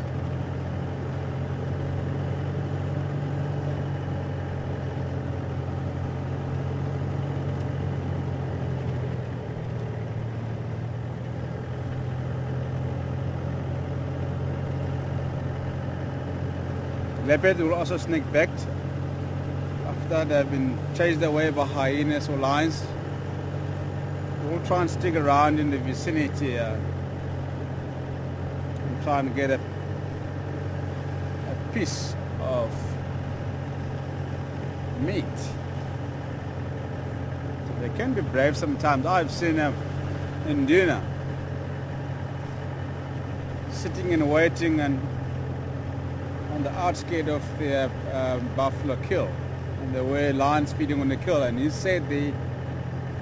Speaker 1: Leopard will also sneak back after they've been chased away by hyenas or lions. They will try and stick around in the vicinity and try and get a piece of meat. So they can be brave sometimes. I've seen them in Duna sitting and waiting and on the outskirts of the buffalo kill, and there were lions feeding on the kill, and he stayed there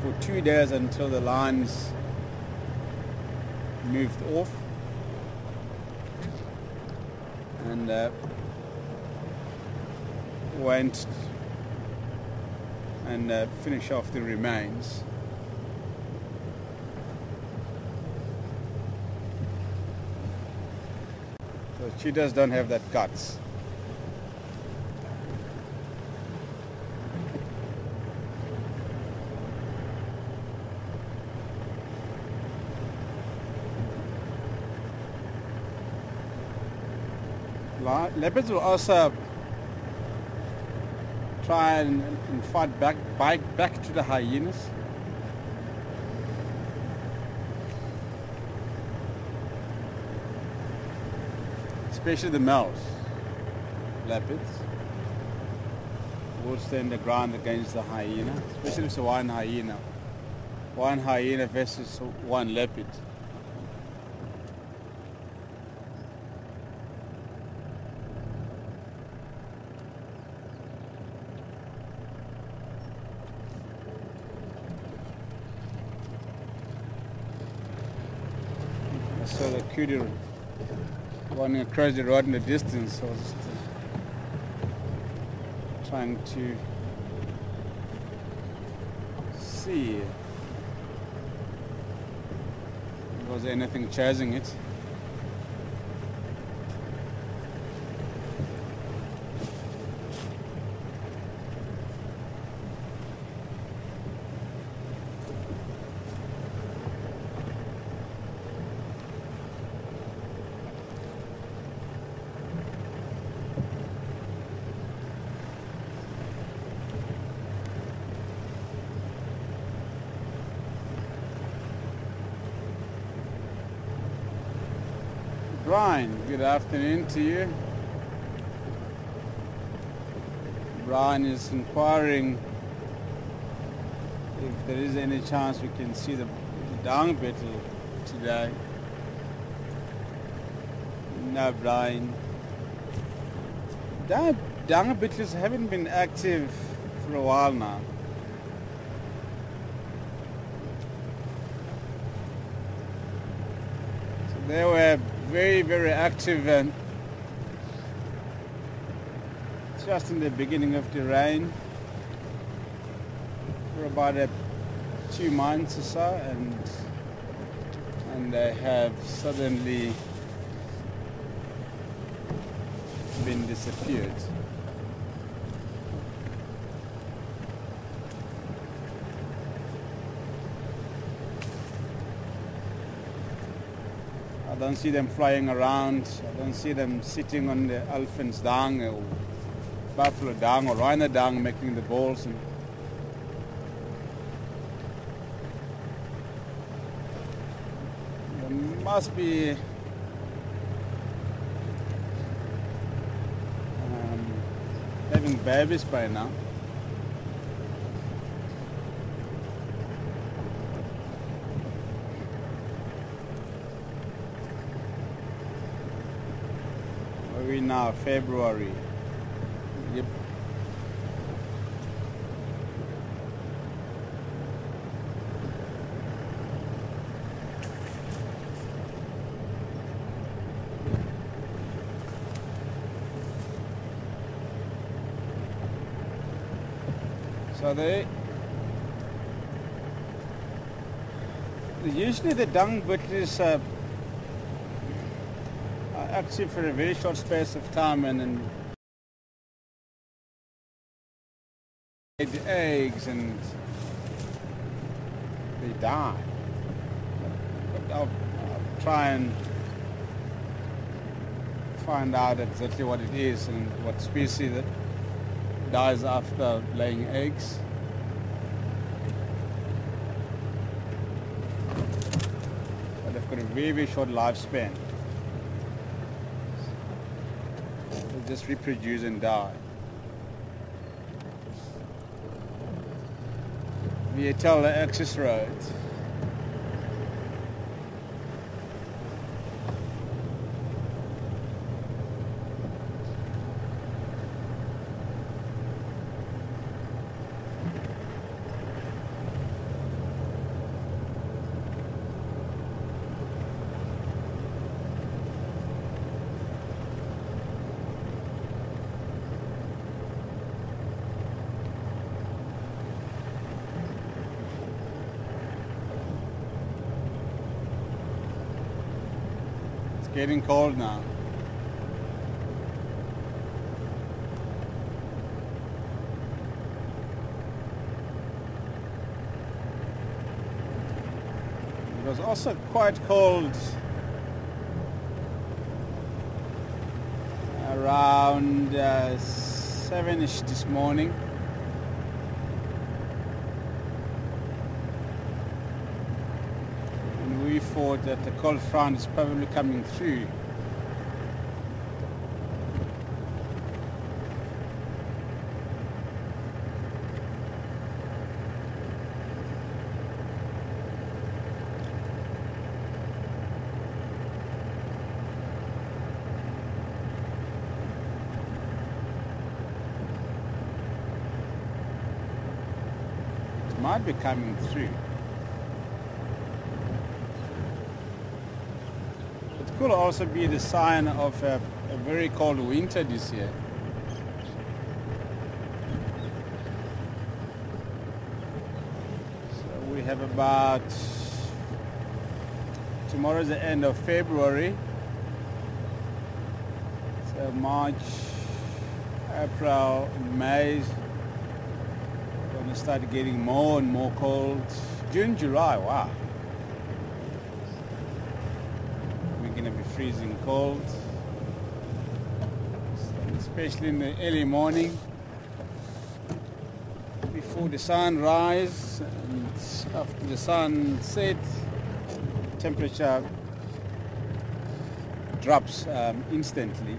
Speaker 1: for 2 days until the lions moved off and went and finished off the remains. So cheetahs don't have that guts. Leopards will also try and fight back to the hyenas. Especially the males, leopards, will stand the ground against the hyena, especially if it's one hyena versus one leopard. I saw the cutie running across the road in the distance. So I was just trying to see if there was anything chasing it. Brian, good afternoon to you. Brian is inquiring if there is any chance we can see the dung beetle today. No, Brian. Dung beetles haven't been active for a while now. So they were very, very active just in the beginning of the rain for about 2 months or so, and they have suddenly been disappeared. I don't see them flying around. I don't see them sitting on the elephant's dung or buffalo dung or rhino dung making the balls. And there must be having babies by now. We're now February. Yep. So usually the dung beetles are active for a very short space of time and then lay the eggs and they die. But I'll try and find out exactly what it is and what species that dies after laying eggs. But they've got a very, very short lifespan. They just reproduce and die. Vietella access road. Getting cold now. It was also quite cold around 7ish this morning. We thought that the cold front is probably coming through. It might be coming through. Could also be the sign of a very cold winter this year. So we have about, tomorrow is the end of February, so March, April, May, we're going to start getting more and more cold. June, July, wow. Going to be freezing cold, especially in the early morning before the sun rises, and after the sun sets, temperature drops instantly.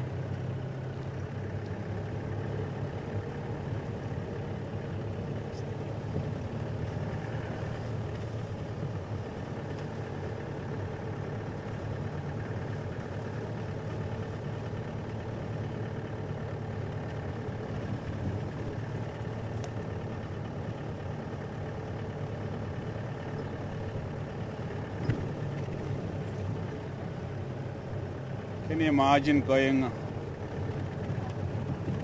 Speaker 1: Can you imagine going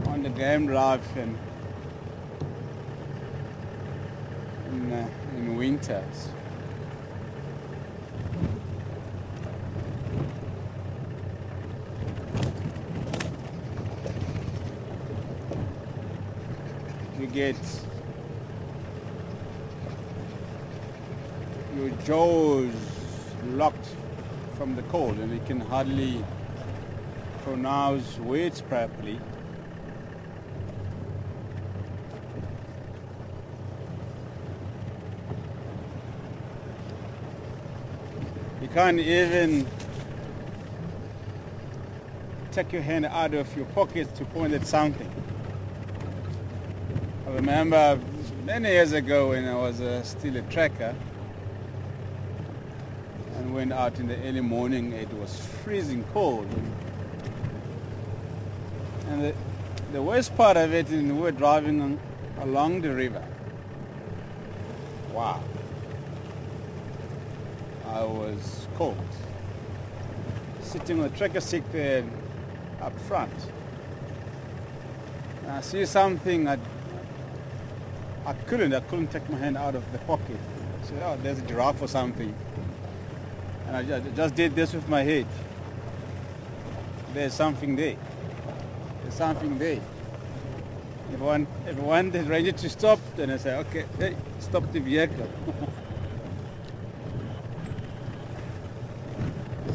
Speaker 1: on the game drive in winters. You get your jaws locked from the cold and you can hardly pronounce words properly. You can't even take your hand out of your pocket to point at something. I remember many years ago when I was still a tracker and went out in the early morning, it was freezing cold. And the worst part of it is we were driving along the river. Wow. I was cold. Sitting on the tracker seat there up front. And I see something I couldn't take my hand out of the pocket. I said, oh, there's a giraffe or something. And I just did this with my head. There's something there. There's something there. If I want the ranger to stop, then I say, okay, hey, stop the vehicle.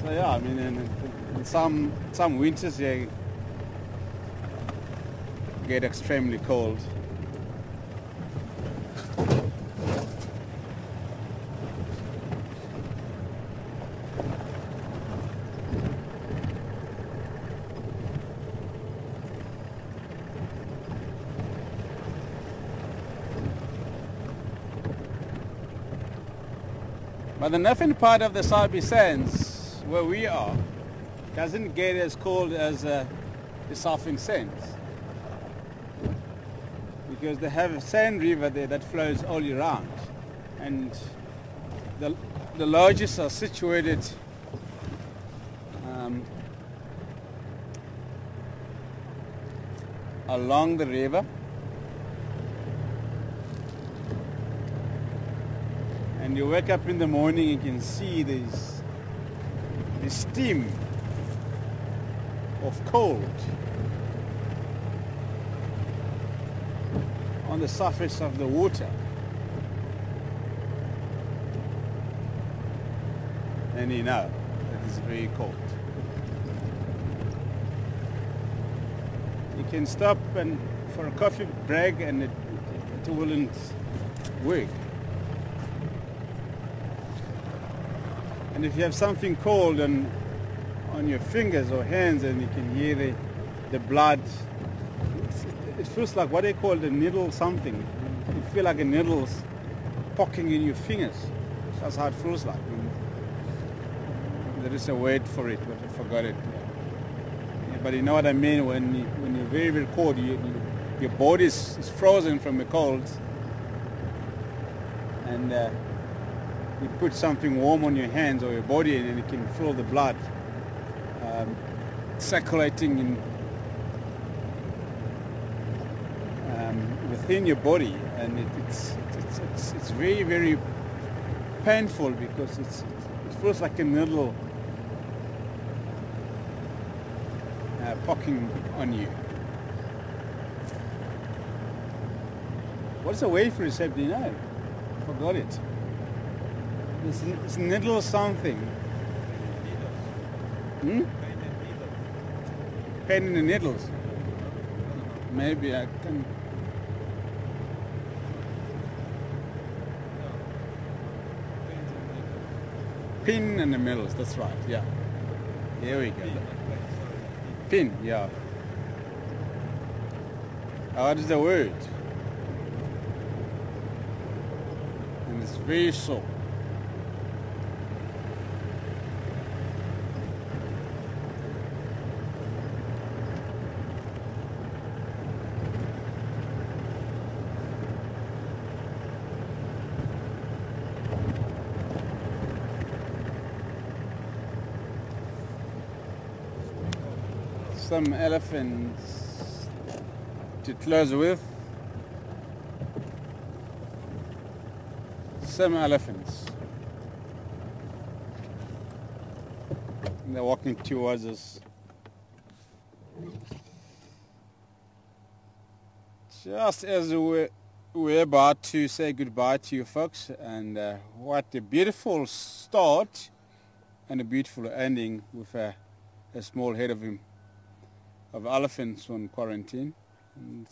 Speaker 1: So yeah, I mean, in some winters they get extremely cold. But the northern part of the Sabi Sands, where we are, doesn't get as cold as the Southern Sands. Because they have a sand river there that flows all year round. And the lodges are situated along the river. And you wake up in the morning, you can see this steam of cold on the surface of the water. And you know that it's very cold. You can stop and for a coffee break and it wouldn't work. And if you have something cold on your fingers or hands and you can hear the blood, it feels like what they call the needle something. You feel like a needle's poking in your fingers. That's how it feels like. And there is a word for it, but I forgot it. Yeah, but you know what I mean when you're very, very cold, your body is frozen from the cold. And you put something warm on your hands or your body and you can feel the blood circulating within your body, and it's very, very painful because it feels like a needle poking on you. What's the word for it? Do you know? I forgot it. It's needle something. Pain in the needles. Maybe I can. Pin in the needles. That's right. Yeah. Here we go. Pin. Yeah. What is the word? And it's very sore. Some elephants to close with, some elephants. And they're walking towards us. Just as we're about to say goodbye to you folks, and what a beautiful start and a beautiful ending with a small herd of elephants on quarantine, and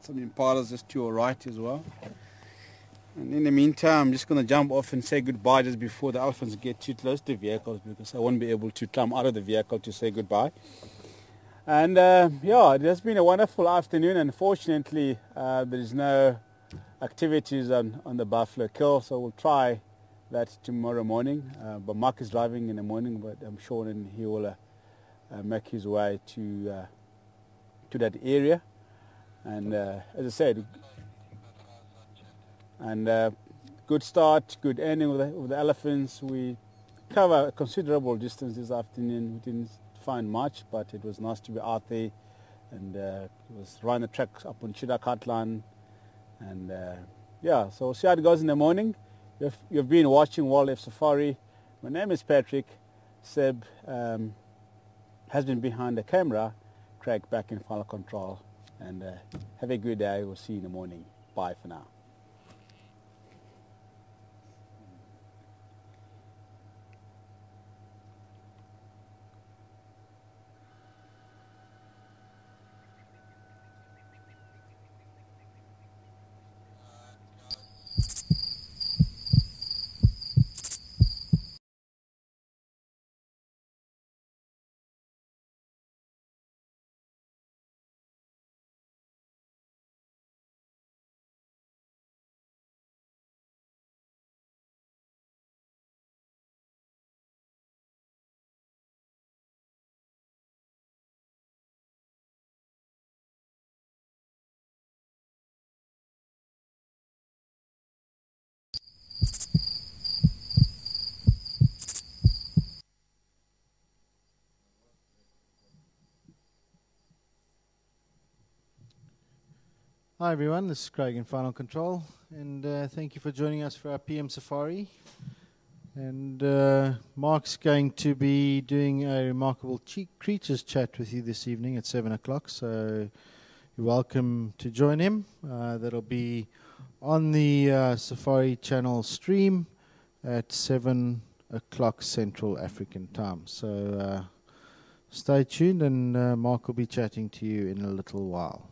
Speaker 1: some impalas just to your right as well. And in the meantime, I'm just going to jump off and say goodbye just before the elephants get too close to vehicles, because I won't be able to climb out of the vehicle to say goodbye. And yeah, it has been a wonderful afternoon. Unfortunately, there is no activities on the Buffalo Kill, so we'll try that tomorrow morning. But Mark is driving in the morning, but I'm sure then he will make his way to that area. And as I said, and good start, good ending with the elephants. We cover a considerable distance this afternoon. We didn't find much, but it was nice to be out there, and it was around the track up on Chidakatlan, and yeah, so we'll see how it goes in the morning. You've been watching Wildlife Safari. My name is Patrick. Seb has been behind the camera. Craig back in final control, and have a good day. We'll see you in the morning. Bye for now.
Speaker 4: Hi everyone, this is Craig in Final Control, and thank you for joining us for our PM Safari. And Mark's going to be doing a remarkable creatures chat with you this evening at 7 o'clock, so you're welcome to join him. That'll be on the Safari channel stream at 7 o'clock Central African time. So stay tuned, and Mark will be chatting to you in a little while.